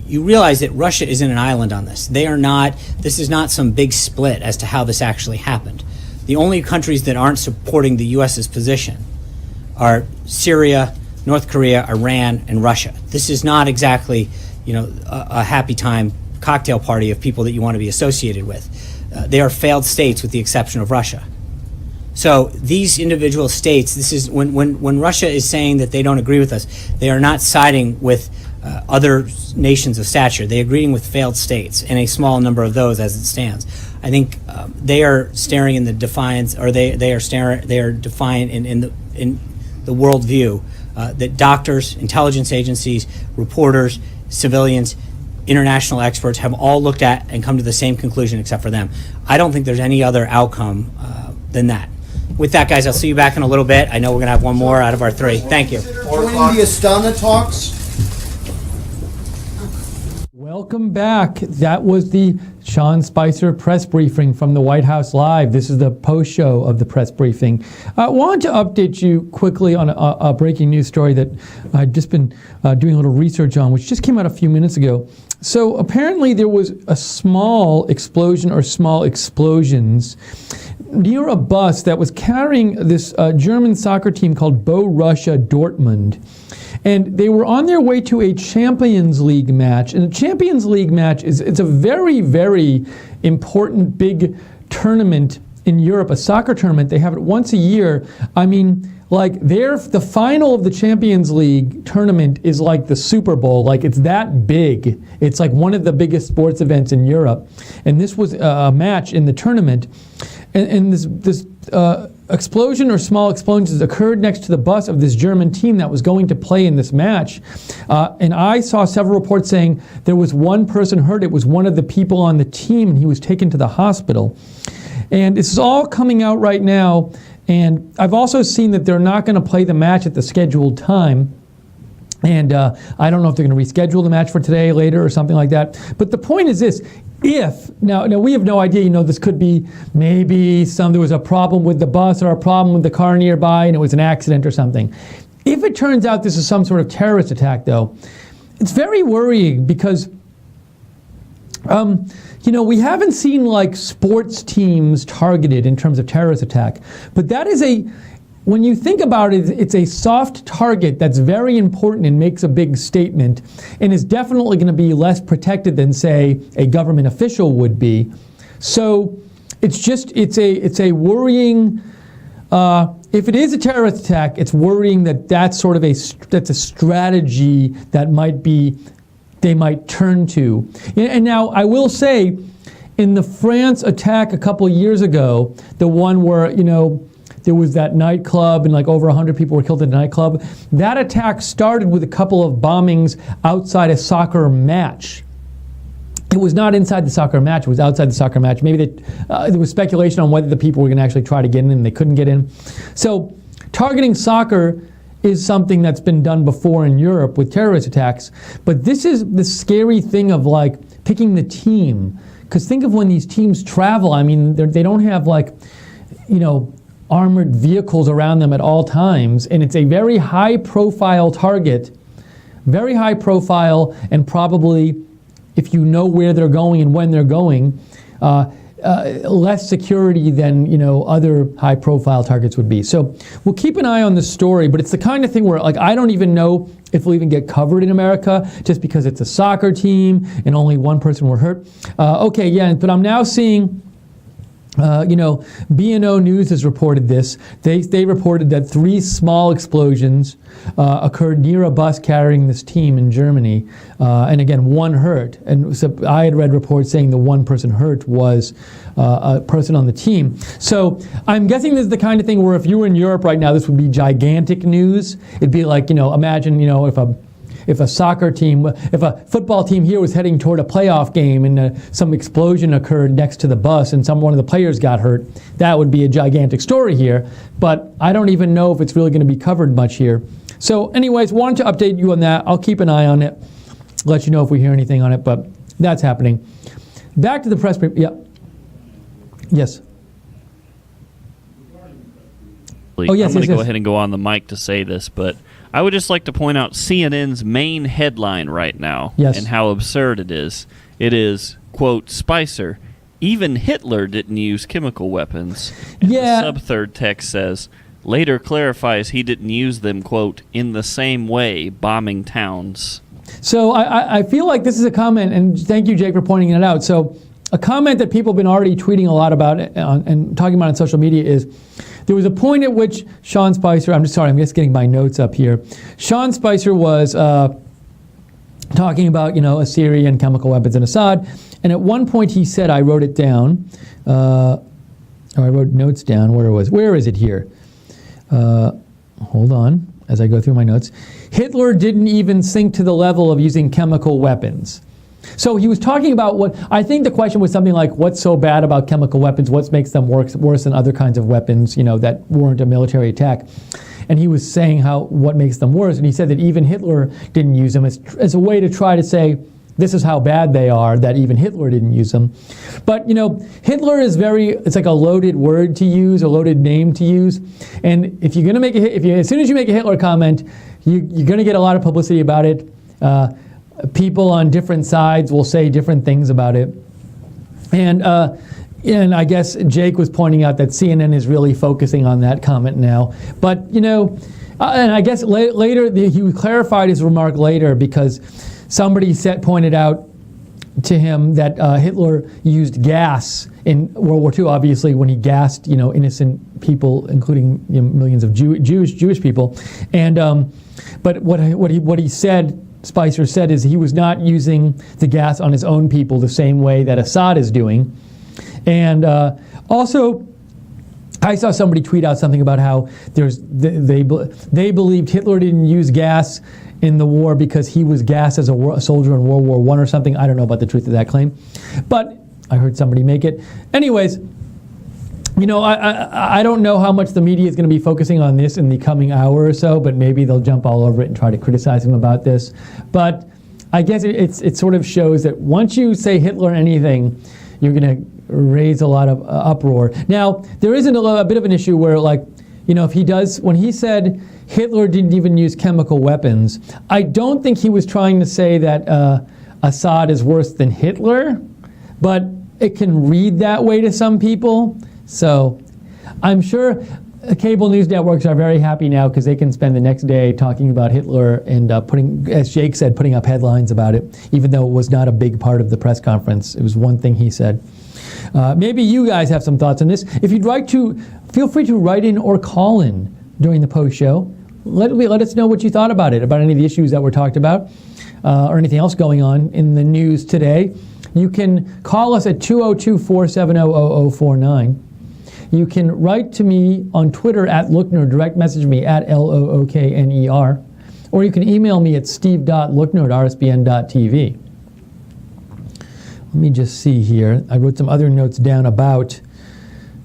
[SPEAKER 1] you realize that Russia isn't an island on this. They are not. This is not some big split as to how this actually happened. The only countries that aren't supporting the U.S.'s position are Syria, North Korea, Iran, and Russia. This is not exactly, you know, a happy time cocktail party of people that you want to be associated with. They are failed states with the exception of Russia. So these individual states, this is when Russia is saying that they don't agree with us, they are not siding with other nations of stature. They are agreeing with failed states, and a small number of those as it stands. I think they are staring in the defiance, or they are defiant in the worldview that doctors, intelligence agencies, reporters, civilians, international experts have all looked at and come to the same conclusion except for them. I don't think there's any other outcome than that. With that, guys, I'll see you back in a little bit. I know we're going to have one more out of our three. Thank you.
[SPEAKER 16] Joining the Astana talks.
[SPEAKER 17] Welcome back. That was the Sean Spicer press briefing from the White House Live. This is the post-show of the press briefing. I wanted to update you quickly on a breaking news story that I've just been doing a little research on, which just came out a few minutes ago. So apparently there was a small explosion or small explosions near a bus that was carrying this German soccer team called Borussia Dortmund. And they were on their way to a Champions League match. And the Champions League match it's a very, very important big tournament in Europe, a soccer tournament. They have it once a year. I mean, like the final of the Champions League tournament is like the Super Bowl. Like it's that big. It's like one of the biggest sports events in Europe. And this was a match in the tournament. And this explosion or small explosions occurred next to the bus of this German team that was going to play in this match. And I saw several reports saying there was one person hurt. It was one of the people on the team, and he was taken to the hospital. And this is all coming out right now. And I've also seen that they're not going to play the match at the scheduled time. And I don't know if they're going to reschedule the match for today, later, or something like that. But the point is this. Now we have no idea, this could be maybe there was a problem with the bus or a problem with the car nearby and it was an accident or something. If it turns out this is some sort of terrorist attack, though, it's very worrying because, we haven't seen like sports teams targeted in terms of terrorist attack. But that is when you think about it, it's a soft target that's very important and makes a big statement and is definitely going to be less protected than, say, a government official would be. So it's a worrying, if it is a terrorist attack, it's worrying that's a strategy that they might turn to. And now I will say, in the France attack a couple of years ago, the one where, there was that nightclub and like over 100 people were killed at a nightclub. That attack started with a couple of bombings outside a soccer match. It was not inside the soccer match, it was outside the soccer match. Maybe there was speculation on whether the people were going to actually try to get in and they couldn't get in. So targeting soccer is something that's been done before in Europe with terrorist attacks. But this is the scary thing of like picking the team. Because think of when these teams travel, I mean, they don't have like, armored vehicles around them at all times, and it's a very high-profile target, very high profile, and probably, if you know where they're going and when they're going, less security than other high-profile targets would be. So we'll keep an eye on this story, but it's the kind of thing where like I don't even know if we'll even get covered in America just because it's a soccer team and only one person were hurt. But I'm now seeing B&O News has reported this. They reported that 3 small explosions occurred near a bus carrying this team in Germany, and again, 1 hurt. And so I had read reports saying the 1 person hurt was a person on the team. So I'm guessing this is the kind of thing where if you were in Europe right now, this would be gigantic news. It'd be like, imagine, if a soccer team, if a football team here was heading toward a playoff game and some explosion occurred next to the bus and one of the players got hurt, that would be a gigantic story here. But I don't even know if it's really going to be covered much here. So anyways, wanted to update you on that. I'll keep an eye on it, let you know if we hear anything on it, but that's happening. Back to the press brief. Yeah. Yes.
[SPEAKER 18] Oh, yes, I'm going to go ahead and go on the mic to say this, but I would just like to point out CNN's main headline right now and how absurd it is. It is, quote, SPICER, even Hitler didn't use chemical weapons. And the sub-third text says, later clarifies he didn't use them, quote, in the same way, bombing towns.
[SPEAKER 17] So I feel like this is a comment, and thank you, Jake, for pointing it out. So a comment that people have been already tweeting a lot about and talking about on social media is, there was a point at which Sean Spicer, I'm just getting my notes up here. Sean Spicer was talking about, Syria and chemical weapons and Assad. And at one point he said, I wrote it down. I wrote notes down. Where is it here? Hold on as I go through my notes. Hitler didn't even sink to the level of using chemical weapons. So he was talking about what, I think the question was something like, what's so bad about chemical weapons? What makes them worse than other kinds of weapons, that weren't a military attack? And he was saying what makes them worse. And he said that even Hitler didn't use them as a way to try to say, this is how bad they are, that even Hitler didn't use them. But, Hitler is it's like a loaded word to use, a loaded name to use. And if you're going to as soon as you make a Hitler comment, you're going to get a lot of publicity about it. People on different sides will say different things about it. And I guess Jake was pointing out that CNN is really focusing on that comment now. But, and I guess later, he clarified his remark later because somebody pointed out to him that Hitler used gas in World War II, obviously, when he gassed, innocent people, including millions of Jewish people. And but what he said, Spicer said, is he was not using the gas on his own people the same way that Assad is doing. And also, I saw somebody tweet out something about how they believed Hitler didn't use gas in the war because he was gassed as a soldier in World War I or something. I don't know about the truth of that claim, but I heard somebody make it. Anyways, I don't know how much the media is going to be focusing on this in the coming hour or so, but maybe they'll jump all over it and try to criticize him about this. But I guess it sort of shows that once you say Hitler anything, you're going to raise a lot of uproar. Now, there is a bit of an issue where, when he said Hitler didn't even use chemical weapons, I don't think he was trying to say that Assad is worse than Hitler, but it can read that way to some people. So I'm sure cable news networks are very happy now because they can spend the next day talking about Hitler and as Jake said, putting up headlines about it, even though it was not a big part of the press conference. It was one thing he said. Maybe you guys have some thoughts on this. If you'd like to, feel free to write in or call in during the post show. Let us know what you thought about it, about any of the issues that were talked about, or anything else going on in the news today. You can call us at 202-470-0049. You can write to me on Twitter at Lookner, direct message me at LOOKNER, or you can email me at steve.lookner@rsbn.tv. Let me just see here. I wrote some other notes down about,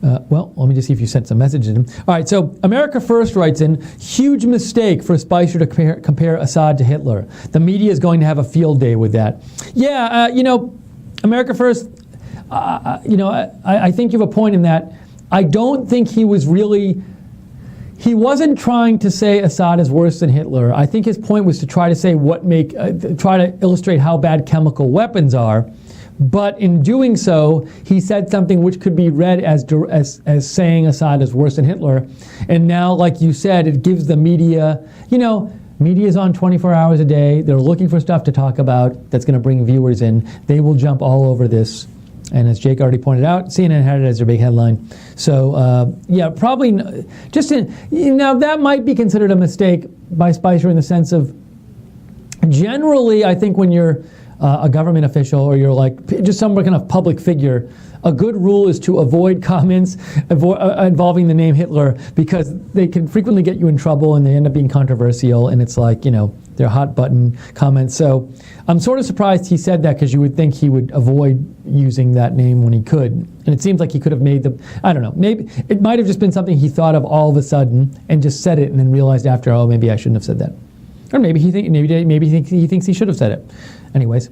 [SPEAKER 17] let me just see if you sent some messages in. All right, so America First writes in, huge mistake for Spicer to compare Assad to Hitler. The media is going to have a field day with that. Yeah, America First, I think you have a point in that. I don't think he wasn't trying to say Assad is worse than Hitler. I think his point was to try to say try to illustrate how bad chemical weapons are. But in doing so, he said something which could be read as saying Assad is worse than Hitler. And now, like you said, it gives the media, media's on 24 hours a day. They're looking for stuff to talk about that's going to bring viewers in. They will jump all over this. And as Jake already pointed out, CNN had it as their big headline. So, yeah, probably now that might be considered a mistake by Spicer in the sense of generally, I think when you're a government official or you're like just some kind of public figure, a good rule is to avoid comments involving the name Hitler because they can frequently get you in trouble and they end up being controversial, and it's like, they're hot button comments. So I'm sort of surprised he said that because you would think he would avoid using that name when he could. And it seems like he could have made I don't know, maybe it might have just been something he thought of all of a sudden and just said it and then realized after, oh, maybe I shouldn't have said that. Or maybe he thinks he should have said it. Anyways.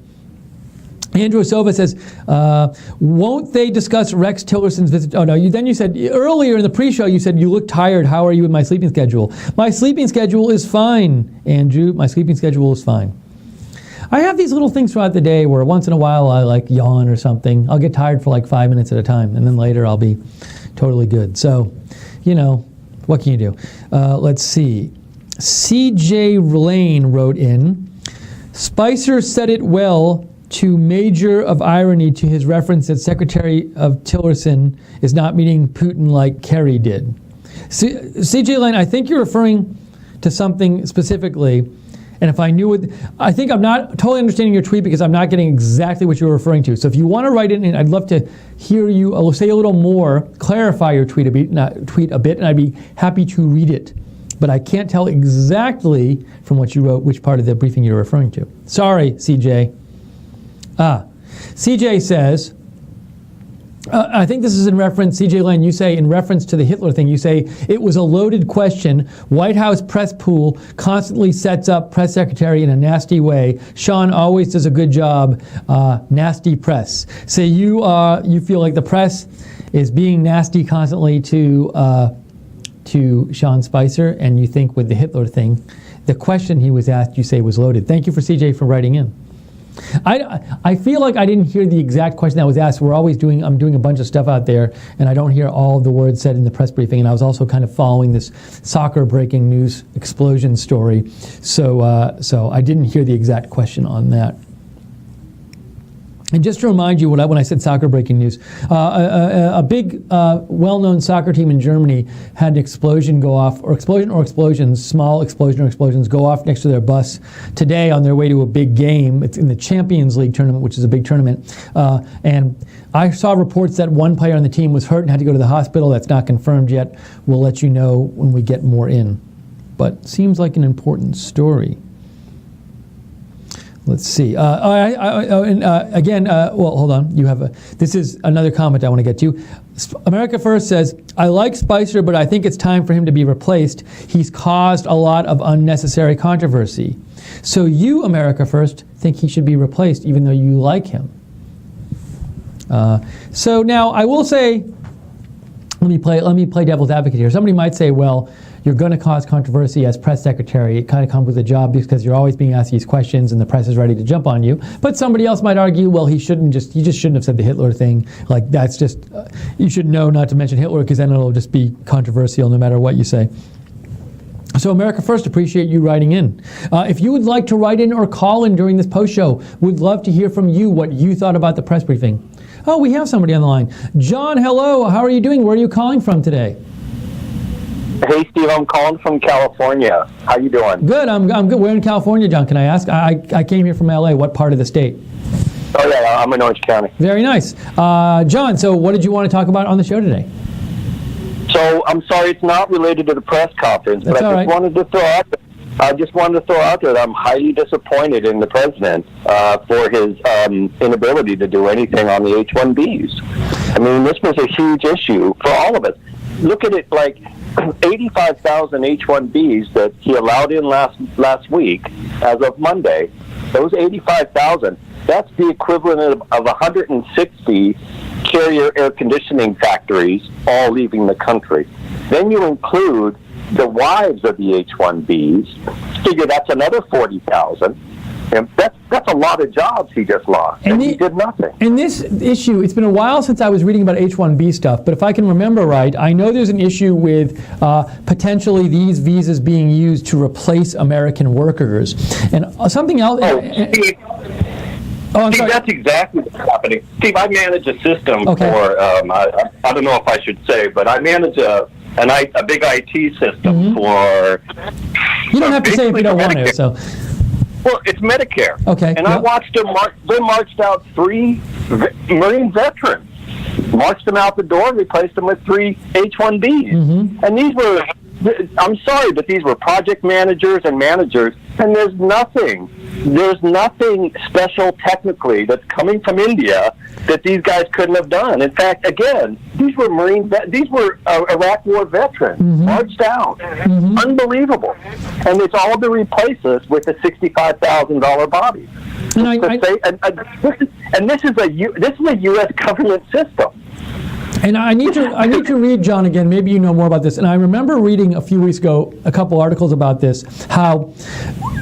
[SPEAKER 17] Andrew Sova says, won't they discuss Rex Tillerson's visit? Oh, no, you said, earlier in the pre-show, you said you look tired. How are you with my sleeping schedule? My sleeping schedule is fine, Andrew. My sleeping schedule is fine. I have these little things throughout the day where once in a while I like yawn or something. I'll get tired for like 5 minutes at a time, and then later I'll be totally good. So, what can you do? Let's see. CJ Lane wrote in, Spicer said it well to major of irony to his reference that Secretary of Tillerson is not meeting Putin like Kerry did. CJ Lane, I think you're referring to something specifically, and if I knew it, I think I'm not totally understanding your tweet because I'm not getting exactly what you're referring to. So if you want to write it in, I'd love to hear you. I'll say a little more, clarify your tweet a bit, and I'd be happy to read it. But I can't tell exactly from what you wrote which part of the briefing you're referring to. Sorry, CJ. CJ says, I think this is in reference, CJ Lane, you say in reference to the Hitler thing, you say it was a loaded question. White House press pool constantly sets up press secretary in a nasty way. Sean always does a good job. Nasty press. So you feel like the press is being nasty constantly to Sean Spicer, and you think with the Hitler thing, the question he was asked, you say was loaded. Thank you for CJ for writing in. I feel like I didn't hear the exact question that was asked. I'm doing a bunch of stuff out there, and I don't hear all of the words said in the press briefing, and I was also kind of following this soccer breaking news explosion story, so I didn't hear the exact question on that. And just to remind you, when I said soccer breaking news, a big, well-known soccer team in Germany had an explosion go off, small explosion or explosions go off next to their bus today on their way to a big game. It's in the Champions League tournament, which is a big tournament. And I saw reports that one player on the team was hurt and had to go to the hospital. That's not confirmed yet. We'll let you know when we get more in. But seems like an important story. Let's see. Again, hold on. This is another comment I want to get to. America First says, I like Spicer, but I think it's time for him to be replaced. He's caused a lot of unnecessary controversy. So you, America First, think he should be replaced, even though you like him. So now I will say, let me play devil's advocate here. Somebody might say, well, you're going to cause controversy as press secretary. It kind of comes with a job because you're always being asked these questions and the press is ready to jump on you. But somebody else might argue, well, he just shouldn't have said the Hitler thing. Like that's just, you should know not to mention Hitler because then it'll just be controversial no matter what you say. So America First, appreciate you writing in. If you would like to write in or call in during this post show, we'd love to hear from you what you thought about the press briefing. Oh, we have somebody on the line. John, hello. How are you doing? Where are you calling from today?
[SPEAKER 19] Hey, Steve, I'm calling from California. How you doing?
[SPEAKER 17] Good, I'm good. Where in California, John, can I ask? I came here from LA. What part of the state?
[SPEAKER 19] Oh, yeah, I'm in Orange County.
[SPEAKER 17] Very nice. John, so what did you want to talk about on the show today?
[SPEAKER 19] So, I'm sorry, it's not related to the press conference,
[SPEAKER 17] That's
[SPEAKER 19] but I just wanted to throw out there that I'm highly disappointed in the president for his inability to do anything on the H-1Bs. I mean, this was a huge issue for all of us. Look at it like 85,000 H-1Bs that he allowed in last week as of Monday. Those 85,000, that's the equivalent of 160 carrier air conditioning factories all leaving the country. Then you include the wives of the H-1Bs, figure that's another 40,000. And that's a lot of jobs he just lost, and he did nothing.
[SPEAKER 17] And this issue, it's been a while since I was reading about H-1B stuff, but if I can remember right, I know there's an issue with potentially these visas being used to replace American workers. And something else... I'm
[SPEAKER 19] Steve,
[SPEAKER 17] sorry.
[SPEAKER 19] that's exactly what's happening. Steve, I manage a system for, I don't know if I should say, but I manage a big IT system for...
[SPEAKER 17] You don't have to say if you don't want to, so...
[SPEAKER 19] Well, it's Medicare.
[SPEAKER 17] Okay.
[SPEAKER 19] And I watched them, they marched out 3 Marine veterans. Marched them out the door and replaced them with 3 H-1Bs. And these were, I'm sorry, but these were project managers and managers, and there's nothing special technically that's coming from India that these guys couldn't have done. In fact, again, these were Iraq War veterans, marched out. Unbelievable. And it's all to replace us with a $65,000 body. And this is a U.S. government system.
[SPEAKER 17] And I need to read, John, again. Maybe you know more about this. And I remember reading a few weeks ago a couple articles about this. How,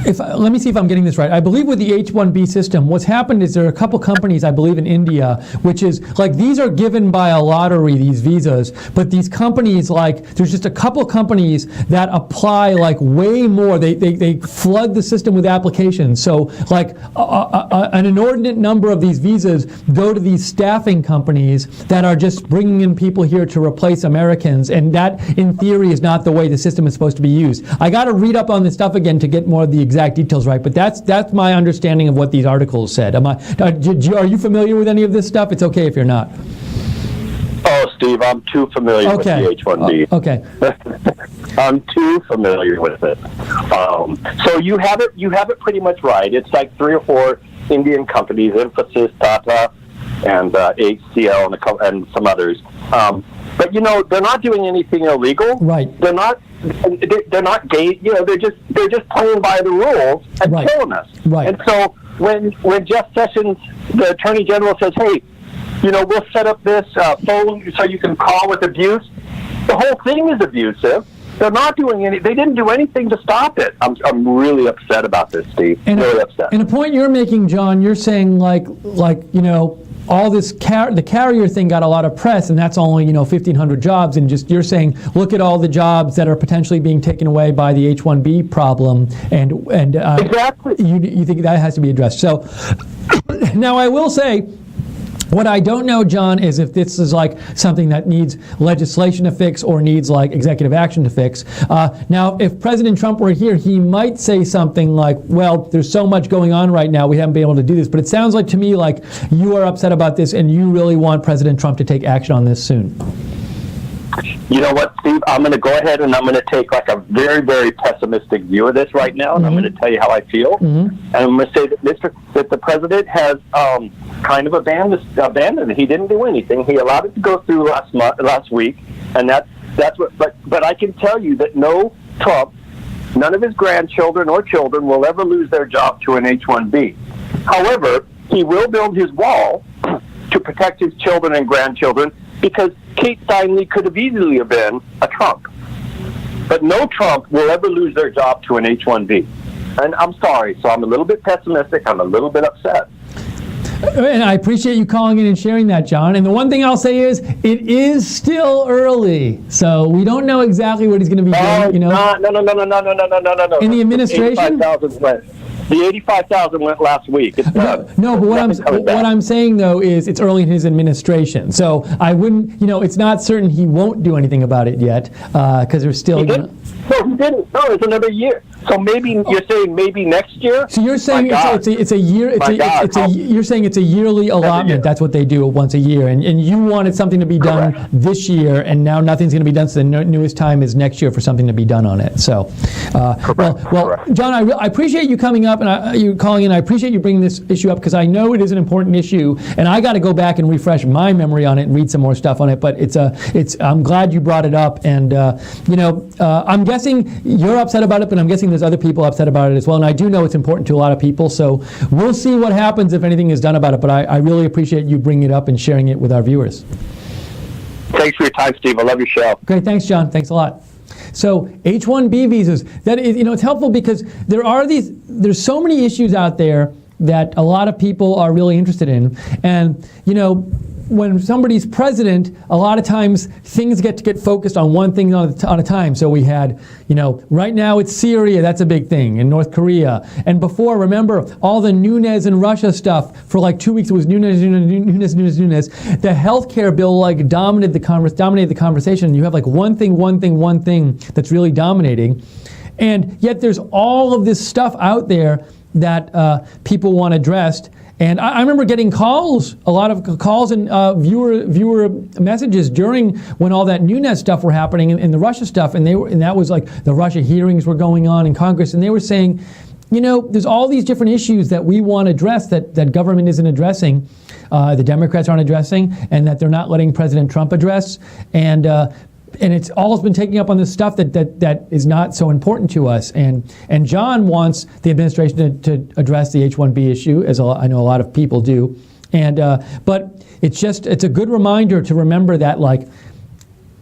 [SPEAKER 17] let me see if I'm getting this right. I believe with the H-1B system, what's happened is there are a couple companies, I believe in India, which is like these are given by a lottery, these visas. But these companies, like there's just a couple companies that apply like way more. They flood the system with applications. So like an inordinate number of these visas go to these staffing companies that are just bringing in people here to replace Americans, and that, in theory, is not the way the system is supposed to be used. I got to read up on this stuff again to get more of the exact details right, but that's my understanding of what these articles said. Are you familiar with any of this stuff? It's okay if you're not.
[SPEAKER 19] Oh, Steve, I'm too familiar with the H-1B.
[SPEAKER 17] Okay.
[SPEAKER 19] I'm too familiar with it. So you have it pretty much right. It's like 3 or 4 Indian companies, Infosys, Tata, and HCL and some others. But they're not doing anything illegal.
[SPEAKER 17] Right.
[SPEAKER 19] They're not gay. They're just playing by the rules and killing us.
[SPEAKER 17] Right.
[SPEAKER 19] And so when Jeff Sessions, the Attorney General, says, "Hey, we'll set up this phone so you can call with abuse," the whole thing is abusive. They're not doing any. They didn't do anything to stop it. I'm really upset about this, Steve. Really upset.
[SPEAKER 17] And a point you're making, John, you're saying like all this the carrier thing got a lot of press, and that's only 1,500 jobs, and just you're saying look at all the jobs that are potentially being taken away by the H-1B problem, and
[SPEAKER 19] exactly
[SPEAKER 17] you think that has to be addressed. So now I will say, what I don't know, John, is if this is like something that needs legislation to fix or needs like executive action to fix. Now, if President Trump were here, he might say something like, well, there's so much going on right now, we haven't been able to do this. But it sounds like to me like you are upset about this and you really want President Trump to take action on this soon.
[SPEAKER 19] You know what, Steve? I'm going to go ahead and I'm going to take like a very, very pessimistic view of this right now, and I'm going to tell you how I feel. And I'm going to say that the president has kind of abandoned it. He didn't do anything. He allowed it to go through last week, and that's what. But I can tell you that Trump, none of his grandchildren or children will ever lose their job to an H-1B. However, he will build his wall to protect his children and grandchildren, because Kate Steinle could have easily have been a Trump. But no Trump will ever lose their job to an H-1B. And I'm sorry, so I'm a little bit pessimistic, I'm a little bit upset.
[SPEAKER 17] And I appreciate you calling in and sharing that, John. And the one thing I'll say is, it is still early, so we don't know exactly what he's going to be doing.
[SPEAKER 19] No.
[SPEAKER 17] In the administration?
[SPEAKER 19] The 85,000 went last week. It's done.
[SPEAKER 17] No, but what I'm saying though is it's early in his administration, so I wouldn't. It's not certain he won't do anything about it yet, because there's still.
[SPEAKER 19] He didn't. No, it's another year. So maybe you're saying maybe next year.
[SPEAKER 17] So you're saying it's a year. You're saying it's a yearly allotment. That's what they do once a year, and you wanted something to be done this year, and now nothing's going to be done. So the newest time is next year for something to be done on it. So, well, John, I appreciate you coming up and you calling in. I appreciate you bringing this issue up, because I know it is an important issue, and I got to go back and refresh my memory on it and read some more stuff on it. But I'm glad you brought it up, and I'm guessing you're upset about it, but I'm guessing there's other people upset about it as well. And I do know it's important to a lot of people, so we'll see what happens if anything is done about it. But I really appreciate you bringing it up and sharing it with our viewers.
[SPEAKER 19] Thanks for your time, Steve. I love your show.
[SPEAKER 17] Great, thanks, John. Thanks a lot. So H-1B visas, that is, it's helpful because there's so many issues out there that a lot of people are really interested in, and when somebody's president, a lot of times things get focused on one thing on a time. So we had, right now it's Syria, that's a big thing, and North Korea. And before, remember, all the Nunes and Russia stuff, for like 2 weeks it was Nunes. The healthcare bill dominated the conversation. You have one thing that's really dominating. And yet there's all of this stuff out there that people want addressed. And I remember getting calls, a lot of calls and viewer messages during when all that Nunes stuff were happening and the Russia stuff, and that was the Russia hearings were going on in Congress, and they were saying, there's all these different issues that we want to address that government isn't addressing, the Democrats aren't addressing, and that they're not letting President Trump address, and it's all been taking up on this stuff that is not so important to us. And John wants the administration to address the H-1B issue, as I know a lot of people do. And but it's a good reminder to remember that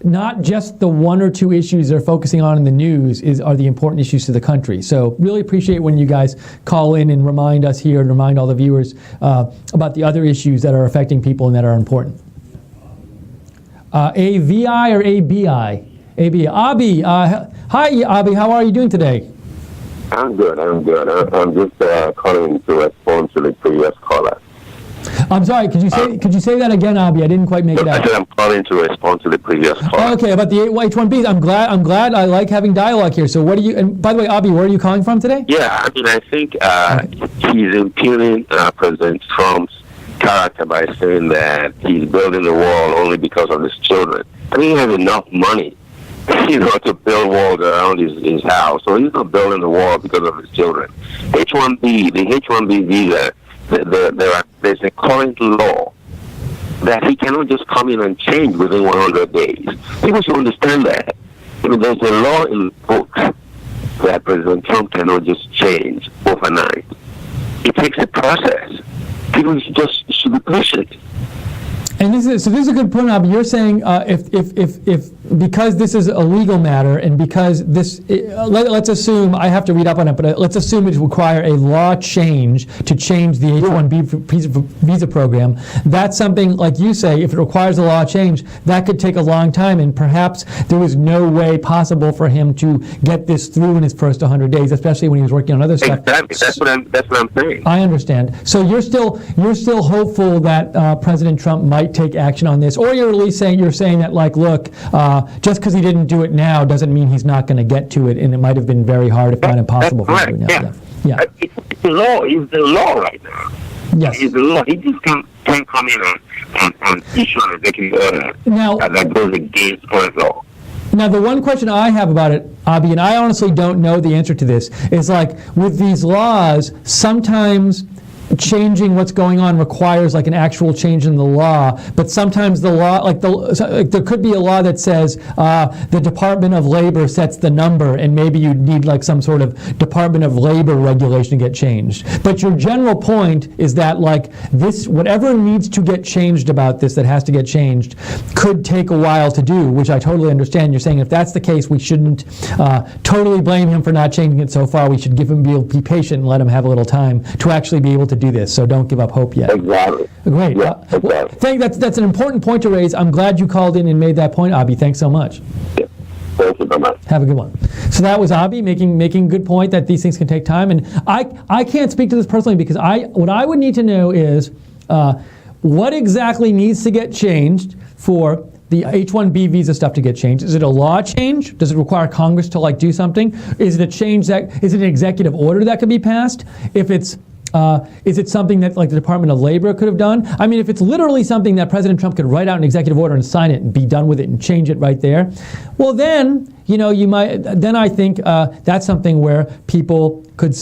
[SPEAKER 17] not just the one or two issues they're focusing on in the news are the important issues to the country. So really appreciate when you guys call in and remind us here and remind all the viewers about the other issues that are affecting people and that are important. AVI or ABI? ABI. Abi, hi Abi, how are you doing today?
[SPEAKER 19] I'm good. I'm just calling to respond to the previous caller.
[SPEAKER 17] I'm sorry, could you say that again, Abi? I didn't quite make it out.
[SPEAKER 19] I said I'm calling to respond to the previous caller.
[SPEAKER 17] Okay, about the H-1Bs. I'm glad. I like having dialogue here. So what do you? And by the way, Abi, where are you calling from today?
[SPEAKER 19] Yeah, I think he's impugning President Trump's character by saying that he's building the wall only because of his children. He has enough money, to build walls around his house. So he's not building the wall because of his children. The H-1B visa, there's a current law that he cannot just come in and change within 100 days. People should understand that. There's a law in the books that President Trump cannot just change overnight. It takes a process. People should be patient.
[SPEAKER 17] And this is a good point, Abi. You're saying if because this is a legal matter and because this, let's assume, I have to read up on it, but let's assume it require a law change to change the H-1B visa program. That's something, like you say, if it requires a law change, that could take a long time, and perhaps there was no way possible for him to get this through in his first 100 days, especially when he was working on other stuff.
[SPEAKER 19] Exactly. That's what I'm saying.
[SPEAKER 17] I understand. So you're still hopeful that President Trump might take action on this, or you're at least saying that look, just because he didn't do it now doesn't mean he's not going to get to it, and it might have been very hard, if not impossible, for him to do it now. Yeah.
[SPEAKER 19] It's the law. It's the law right now.
[SPEAKER 17] Yes.
[SPEAKER 19] It's the law. He just can't come in and issue an executive order that goes against current law.
[SPEAKER 17] Now, the one question I have about it, Abi, and I honestly don't know the answer to this, is with these laws, sometimes changing what's going on requires an actual change in the law, but sometimes the law, there could be a law that says the Department of Labor sets the number, and maybe you need some sort of Department of Labor regulation to get changed. But your general point is that this, whatever needs to get changed about this that has to get changed, could take a while to do, which I totally understand. You're saying if that's the case, we shouldn't totally blame him for not changing it so far. We should be patient and let him have a little time to actually be able to do this. So don't give up hope yet.
[SPEAKER 19] Exactly.
[SPEAKER 17] Great.
[SPEAKER 19] Yeah, exactly.
[SPEAKER 17] That's an important point to raise. I'm glad you called in and made that point, Abi. Thanks so much.
[SPEAKER 19] Yeah. Thank you very much.
[SPEAKER 17] Have a good one. So that was Abi making a good point that these things can take time. And I can't speak to this personally because what I would need to know is what exactly needs to get changed for the H-1B visa stuff to get changed. Is it a law change? Does it require Congress to do something? Is it an executive order that could be passed? Is it something that the Department of Labor could have done? If it's literally something that President Trump could write out an executive order and sign it and be done with it and change it right there, well then, you might. Then I think that's something where people could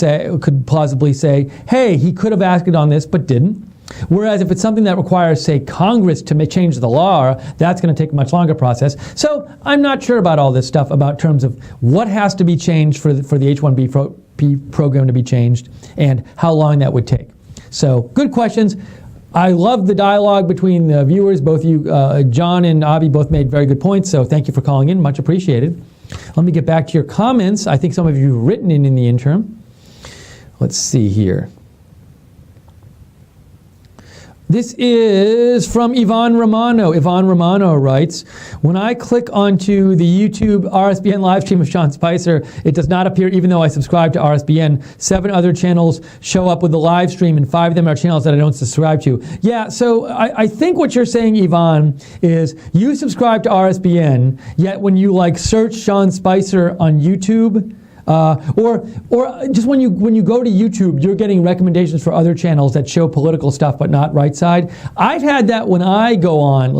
[SPEAKER 17] plausibly say, hey, he could have acted on this but didn't. Whereas if it's something that requires, say, Congress to change the law, that's going to take a much longer process. So I'm not sure about all this stuff about terms of what has to be changed for the H-1B program to be changed and how long that would take. So good questions. I love the dialogue between the viewers. Both you, John and Abi, both made very good points. So thank you for calling in. Much appreciated. Let me get back to your comments. I think some of you have written in the interim. Let's see here. This is from Ivan Romano. Ivan Romano writes, when I click onto the YouTube RSBN live stream of Sean Spicer, it does not appear even though I subscribe to RSBN. 7 other channels show up with the live stream, and 5 of them are channels that I don't subscribe to. Yeah, so I think what you're saying, Ivan, is you subscribe to RSBN, yet when you search Sean Spicer on YouTube, or just when you go to YouTube, you're getting recommendations for other channels that show political stuff but not right side. I've had that when I go on,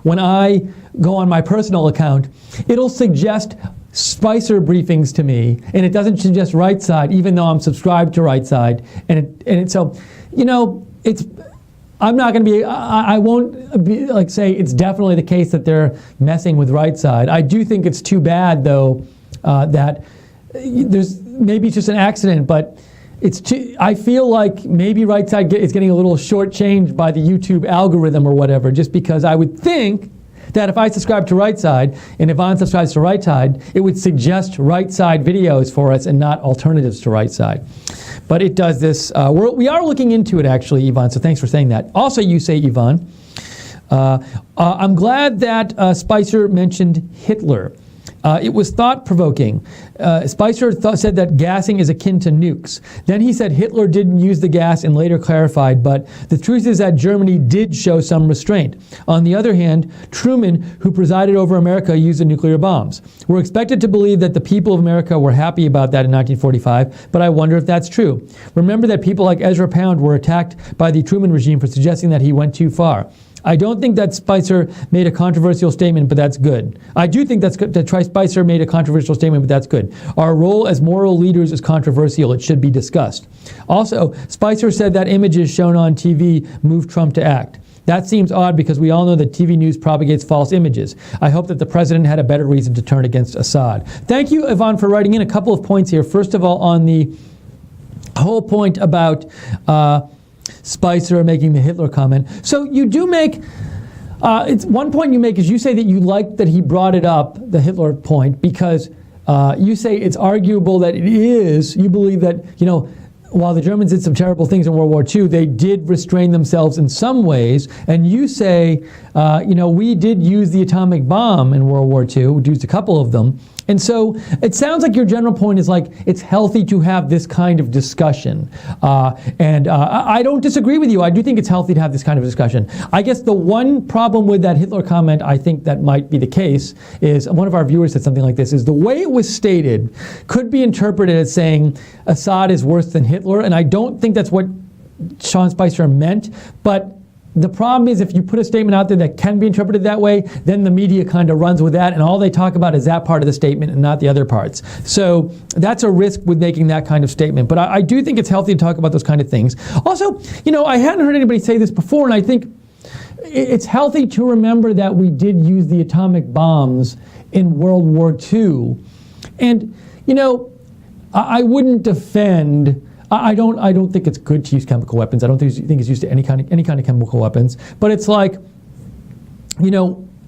[SPEAKER 17] when I go on my personal account, it'll suggest Spicer briefings to me, and it doesn't suggest right side, even though I'm subscribed to right side. So, it's. I'm not going to be. I won't be say it's definitely the case that they're messing with right side. I do think it's too bad though that. Maybe it's just an accident, but I feel like maybe right side is getting a little shortchanged by the YouTube algorithm or whatever, just because I would think that if I subscribe to right side and Yvonne subscribes to right side, it would suggest right side videos for us and not alternatives to right side. But it does this. We are looking into it actually, Yvonne, so thanks for saying that. Also, you say, Yvonne, I'm glad that Spicer mentioned Hitler. It was thought-provoking. Spicer said that gassing is akin to nukes. Then he said Hitler didn't use the gas and later clarified, but the truth is that Germany did show some restraint. On the other hand, Truman, who presided over America, used the nuclear bombs. We're expected to believe that the people of America were happy about that in 1945, but I wonder if that's true. Remember that people like Ezra Pound were attacked by the Truman regime for suggesting that he went too far. I don't think that Spicer made a controversial statement, but that's good. I do think that Spicer made a controversial statement, but that's good. Our role as moral leaders is controversial. It should be discussed. Also, Spicer said that images shown on TV moved Trump to act. That seems odd because we all know that TV news propagates false images. I hope that the president had a better reason to turn against Assad. Thank you, Yvonne, for writing in. A couple of points here. First of all, on the whole point about Spicer making the Hitler comment. So you do make, it's one point you make is you say that you like that he brought it up, the Hitler point, because you say it's arguable that it is, you believe that, while the Germans did some terrible things in World War II, they did restrain themselves in some ways. And you say, we did use the atomic bomb in World War II. We used a couple of them. And so it sounds like your general point is it's healthy to have this kind of discussion. And I don't disagree with you. I do think it's healthy to have this kind of discussion. I guess the one problem with that Hitler comment, I think that might be the case, is one of our viewers said something like this, is the way it was stated could be interpreted as saying Assad is worse than Hitler. And I don't think that's what Sean Spicer meant. But the problem is if you put a statement out there that can be interpreted that way, then the media kind of runs with that, and all they talk about is that part of the statement and not the other parts. So that's a risk with making that kind of statement. But I do think it's healthy to talk about those kind of things. Also, I hadn't heard anybody say this before, and I think it's healthy to remember that we did use the atomic bombs in World War II. And, I wouldn't defend... I don't think it's good to use chemical weapons. I don't think it's used to any kind of chemical weapons. But it's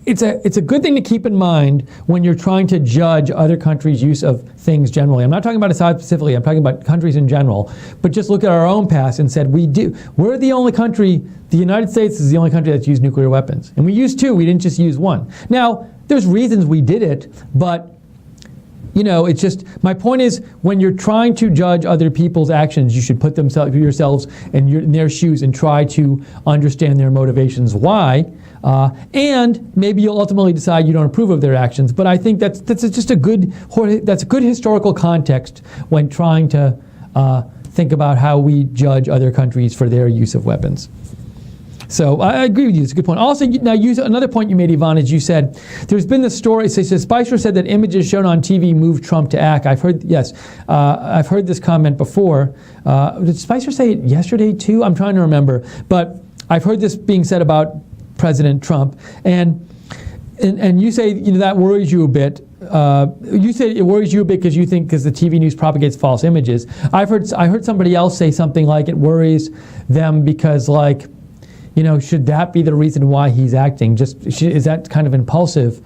[SPEAKER 17] it's a good thing to keep in mind when you're trying to judge other countries' use of things generally. I'm not talking about Assad specifically. I'm talking about countries in general. But just look at our own past and said we're the only country. The United States is the only country that's used nuclear weapons, and we used 2. We didn't just use 1. Now there's reasons we did it, but. It's just, my point is, when you're trying to judge other people's actions, you should put yourselves in their shoes and try to understand their motivations why. And maybe you'll ultimately decide you don't approve of their actions. But I think that's just a good historical context when trying to think about how we judge other countries for their use of weapons. So I agree with you. It's a good point. Also, another point you made, Yvonne, is you said there's been this story. So Spicer said that images shown on TV moved Trump to act. I've heard this comment before. Did Spicer say it yesterday too? I'm trying to remember. But I've heard this being said about President Trump, and you say that worries you a bit. You said it worries you a bit because the TV news propagates false images. I heard somebody else say something like it worries them because should that be the reason why he's acting? Is that kind of impulsive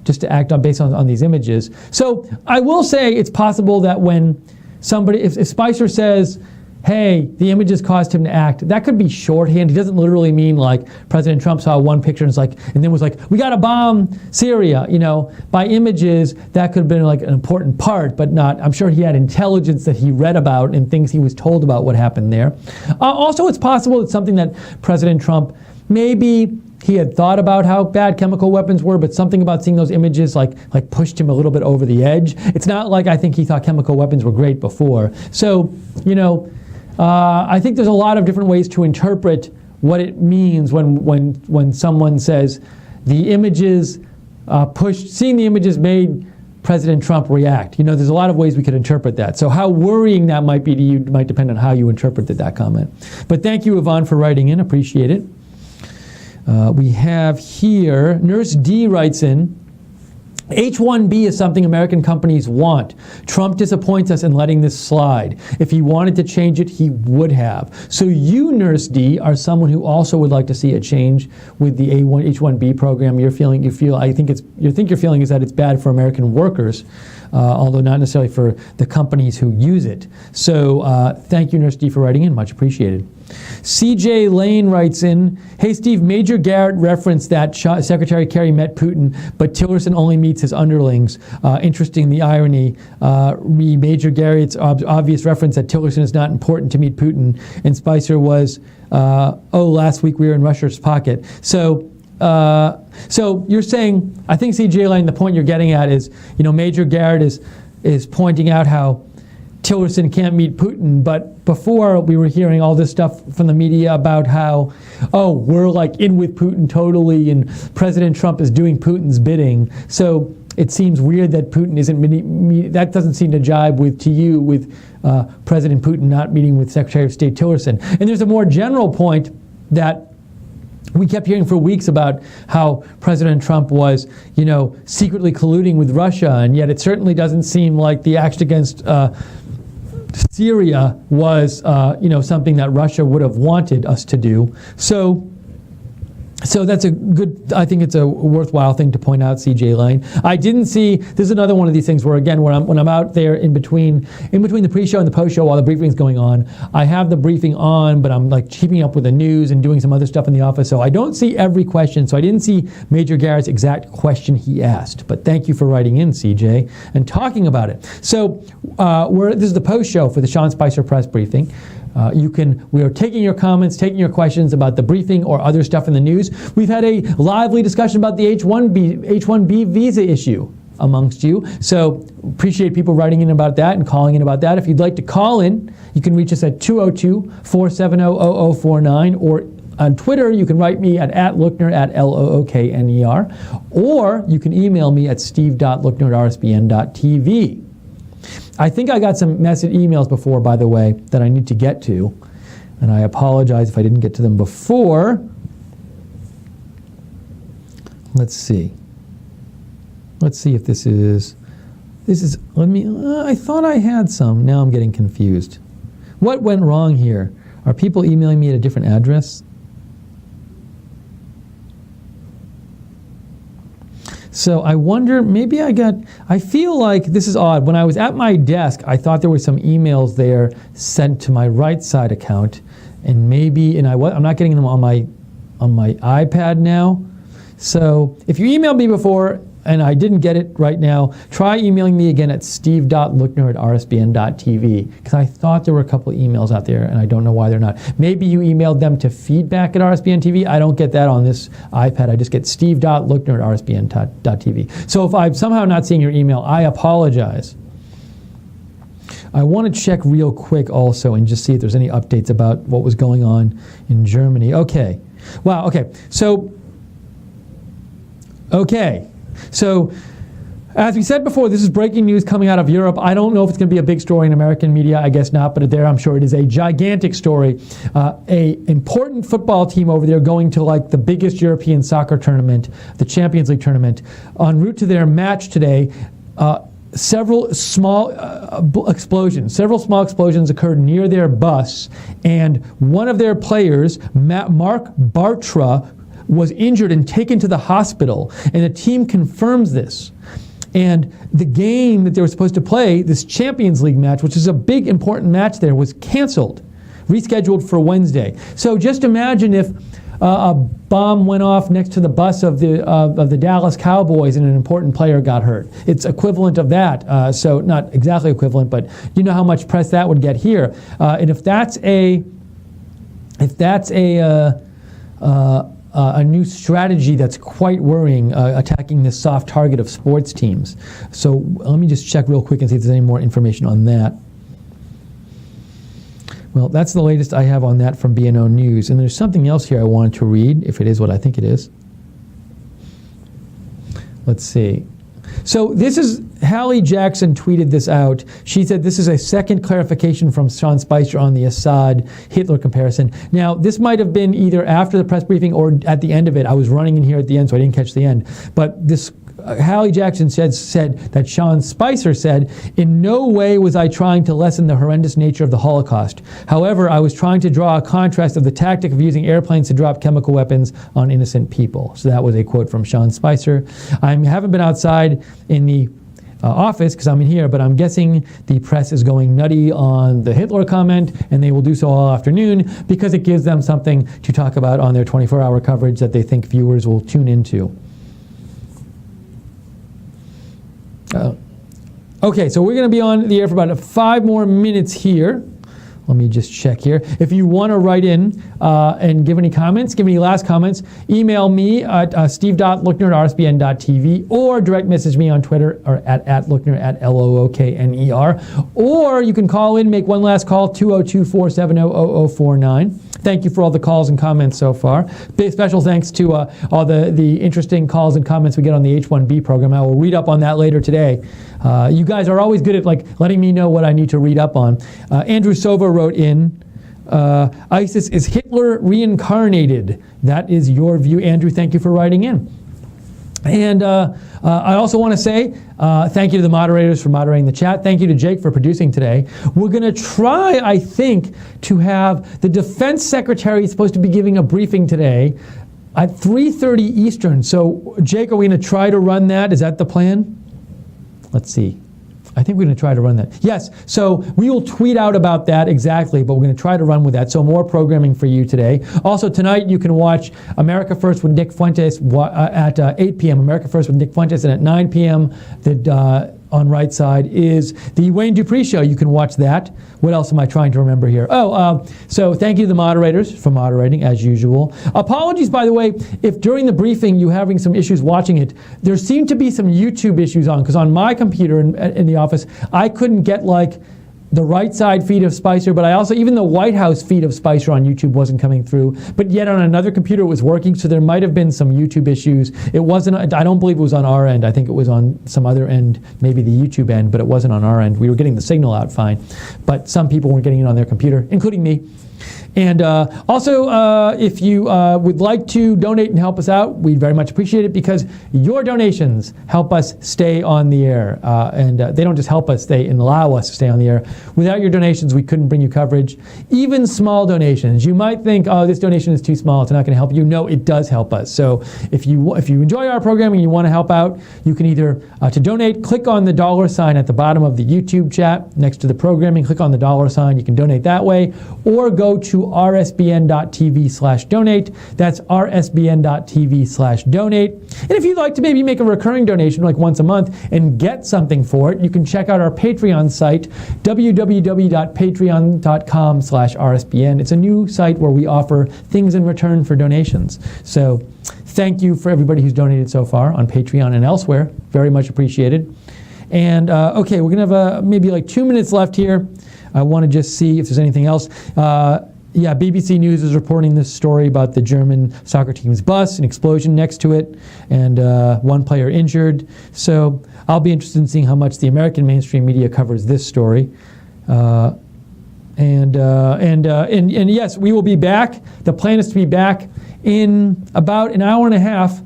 [SPEAKER 17] just to act based on these images? So I will say it's possible that when somebody, if Spicer says, hey, the images caused him to act. That could be shorthand. He doesn't literally mean like President Trump saw one picture and then was like, we got to bomb Syria. By images, that could have been like an important part, but not. I'm sure he had intelligence that he read about and things he was told about what happened there. Also, it's possible it's something that President Trump maybe he had thought about how bad chemical weapons were, but something about seeing those images like pushed him a little bit over the edge. It's not like I think he thought chemical weapons were great before. So, I think there's a lot of different ways to interpret what it means when someone says the images seeing the images made President Trump react. There's a lot of ways we could interpret that. So how worrying that might be to you might depend on how you interpreted that comment. But thank you, Yvonne, for writing in. Appreciate it. We have here, Nurse D writes in, H-1B is something American companies want. Trump disappoints us in letting this slide. If he wanted to change it, he would have. So you, Nurse D, are someone who also would like to see a change with the H-1B program. Your feeling is that it's bad for American workers, although not necessarily for the companies who use it. So thank you, Nurse D, for writing in. Much appreciated. CJ Lane writes in, hey Steve, Major Garrett referenced that Secretary Kerry met Putin, but Tillerson only meets his underlings. Interesting, the irony. Major Garrett's obvious reference that Tillerson is not important to meet Putin, and Spicer was, last week we were in Russia's pocket. So you're saying, I think CJ Lane, the point you're getting at is, Major Garrett is pointing out how Tillerson can't meet Putin, but before we were hearing all this stuff from the media about how, we're like in with Putin totally and President Trump is doing Putin's bidding. So it seems weird that Putin isn't that doesn't seem to jibe with President Putin not meeting with Secretary of State Tillerson. And there's a more general point that we kept hearing for weeks about how President Trump was, secretly colluding with Russia, and yet it certainly doesn't seem like the action against Syria was, something that Russia would have wanted us to do. So that's I think it's a worthwhile thing to point out, CJ Lane. I didn't see, this is another one of these things where when I'm out there in between the pre-show and the post-show while the briefing's going on, I have the briefing on, but I'm like keeping up with the news and doing some other stuff in the office, so I don't see every question, so I didn't see Major Garrett's exact question he asked. But thank you for writing in, CJ, and talking about it. So this is the post-show for the Sean Spicer press briefing. We are taking your comments, taking your questions about the briefing or other stuff in the news. We've had a lively discussion about the H-1B visa issue amongst you. So appreciate people writing in about that and calling in about that. If you'd like to call in, you can reach us at 202-470-0049, or on Twitter, you can write me at @Lookner, @LOOKNER, or you can email me at steve.lookner@rsbn.tv. I think I got some emails before, by the way, that I need to get to, and I apologize if I didn't get to them before. Let's see if this is, I thought I had some. Now I'm getting confused. What went wrong here? Are people emailing me at a different address? So I wonder, maybe I feel like this is odd. When I was at my desk, I thought there were some emails there sent to my right side account, and I'm not getting them on my iPad now. So if you emailed me before and I didn't get it right now, try emailing me again at steve.lookner@rsbn.tv, because I thought there were a couple of emails out there and I don't know why they're not. Maybe you emailed them to feedback@rsbn.tv. I don't get that on this iPad. I just get steve.lookner@rsbn.tv. So if I'm somehow not seeing your email, I apologize. I want to check real quick also and just see if there's any updates about what was going on in Germany. Okay. Wow, okay. So, as we said before, this is breaking news coming out of Europe. I don't know if it's going to be a big story in American media. I guess not, but I'm sure it is a gigantic story. A important football team over there going to like the biggest European soccer tournament, the Champions League tournament. En route to their match today, several small explosions occurred near their bus, and one of their players, Mark Bartra, was injured and taken to the hospital, and the team confirms this. And the game that they were supposed to play, this Champions League match, which is a big important match there, was canceled. rescheduled for Wednesday. So just imagine if a bomb went off next to the bus of the Dallas Cowboys and an important player got hurt. It's equivalent of that. So not exactly equivalent, but you know how much press that would get here. And if that's a new strategy that's quite worrying, attacking this soft target of sports teams. So let me just check real quick and see if there's any more information on that. Well, that's the latest I have on that from BNO News. And there's something else here I wanted to read, if it is what I think it is. Let's see. So this is, Hallie Jackson tweeted this out. She said this is a second clarification from Sean Spicer on the Assad-Hitler comparison. Now, this might have been either after the press briefing or at the end of it. I was running in here at the end, so I didn't catch the end. But this Hallie Jackson said that Sean Spicer said, "In no way was I trying to lessen the horrendous nature of the Holocaust. However, I was trying to draw a contrast of the tactic of using airplanes to drop chemical weapons on innocent people." So that was a quote from Sean Spicer. I haven't been outside in the office because I'm in here, but I'm guessing the press is going nutty on the Hitler comment, and they will do so all afternoon because it gives them something to talk about on their 24-hour coverage that they think viewers will tune into. Okay, so we're going to be on the air for about 5 more minutes here. Let me just check here. If you want to write in and give any comments, give any last comments, email me at steve.lookner@rsbn.tv or direct message me on Twitter or at Lookner, at LOOKNER. Or you can call in, make one last call, 202-470-0049. Thank you for all the calls and comments so far. Big special thanks to all the interesting calls and comments we get on the H-1B program. I will read up on that later today. You guys are always good at letting me know what I need to read up on. Andrew Sova wrote in, ISIS is Hitler reincarnated. That is your view, Andrew. Thank you for writing in. And I also want to say thank you to the moderators for moderating the chat. Thank you to Jake for producing today. We're going to try, I think, to have the Defense Secretary supposed to be giving a briefing today at 3:30 Eastern. So, Jake, are we going to try to run that? Is that the plan? Let's see. I think we're going to try to run that. Yes, so we will tweet out about that exactly, but we're going to try to run with that. So more programming for you today. Also tonight you can watch America First with Nick Fuentes at 8 p.m. America First with Nick Fuentes, and at 9 p.m. on right side is the Wayne Dupree Show. You can watch that. What else am I trying to remember here? So thank you to the moderators for moderating, as usual. Apologies, by the way, if during the briefing you're having some issues watching it. There seemed to be some YouTube issues on, because on my computer in the office, I couldn't get the right side feed of Spicer, but I also, even the White House feed of Spicer on YouTube wasn't coming through, but yet on another computer it was working, so there might have been some YouTube issues. It wasn't, I don't believe it was on our end. I think it was on some other end, maybe the YouTube end, but it wasn't on our end. We were getting the signal out fine, but some people weren't getting it on their computer, including me. And also, if you would like to donate and help us out, we'd very much appreciate it, because your donations help us stay on the air. And they don't just help us stay and allow us to stay on the air. Without your donations, we couldn't bring you coverage. Even small donations. You might think, oh, this donation is too small, it's not going to help you. No, it does help us. So if you enjoy our programming and you want to help out, you can either, to donate, click on the $sign at the bottom of the YouTube chat next to the programming. Click on the $sign. You can donate that way. Or go to rsbn.tv/donate. That's rsbn.tv/donate. And if you'd like to maybe make a recurring donation, like once a month, and get something for it, you can check out our Patreon site, www.patreon.com/rsbn. It's a new site where we offer things in return for donations. So thank you for everybody who's donated so far on Patreon and elsewhere. Very much appreciated. And okay, we're going to have maybe 2 minutes left here. I want to just see if there's anything else. Yeah, BBC News is reporting this story about the German soccer team's bus, an explosion next to it, and one player injured. So I'll be interested in seeing how much the American mainstream media covers this story. And yes, we will be back. The plan is to be back in about an hour and a half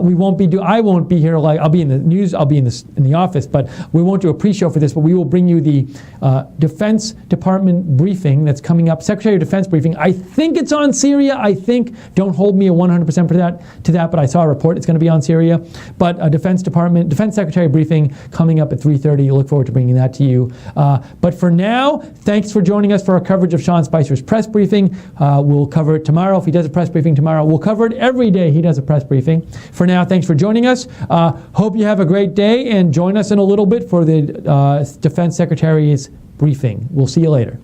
[SPEAKER 17] We won't be I won't be here. Like I'll be in the news. I'll be in the office, but we won't do a pre-show for this. But we will bring you the Defense Department briefing that's coming up. Secretary of Defense briefing. I think it's on Syria. I think. Don't hold me a 100% to that. But I saw a report. It's going to be on Syria. But a Defense Secretary briefing coming up at 3:30. Look forward to bringing that to you. But for now, thanks for joining us for our coverage of Sean Spicer's press briefing. We'll cover it tomorrow. If he does a press briefing tomorrow, we'll cover it every day he does a press briefing. For now, thanks for joining us. Hope you have a great day and join us in a little bit for the Defense Secretary's briefing. We'll see you later.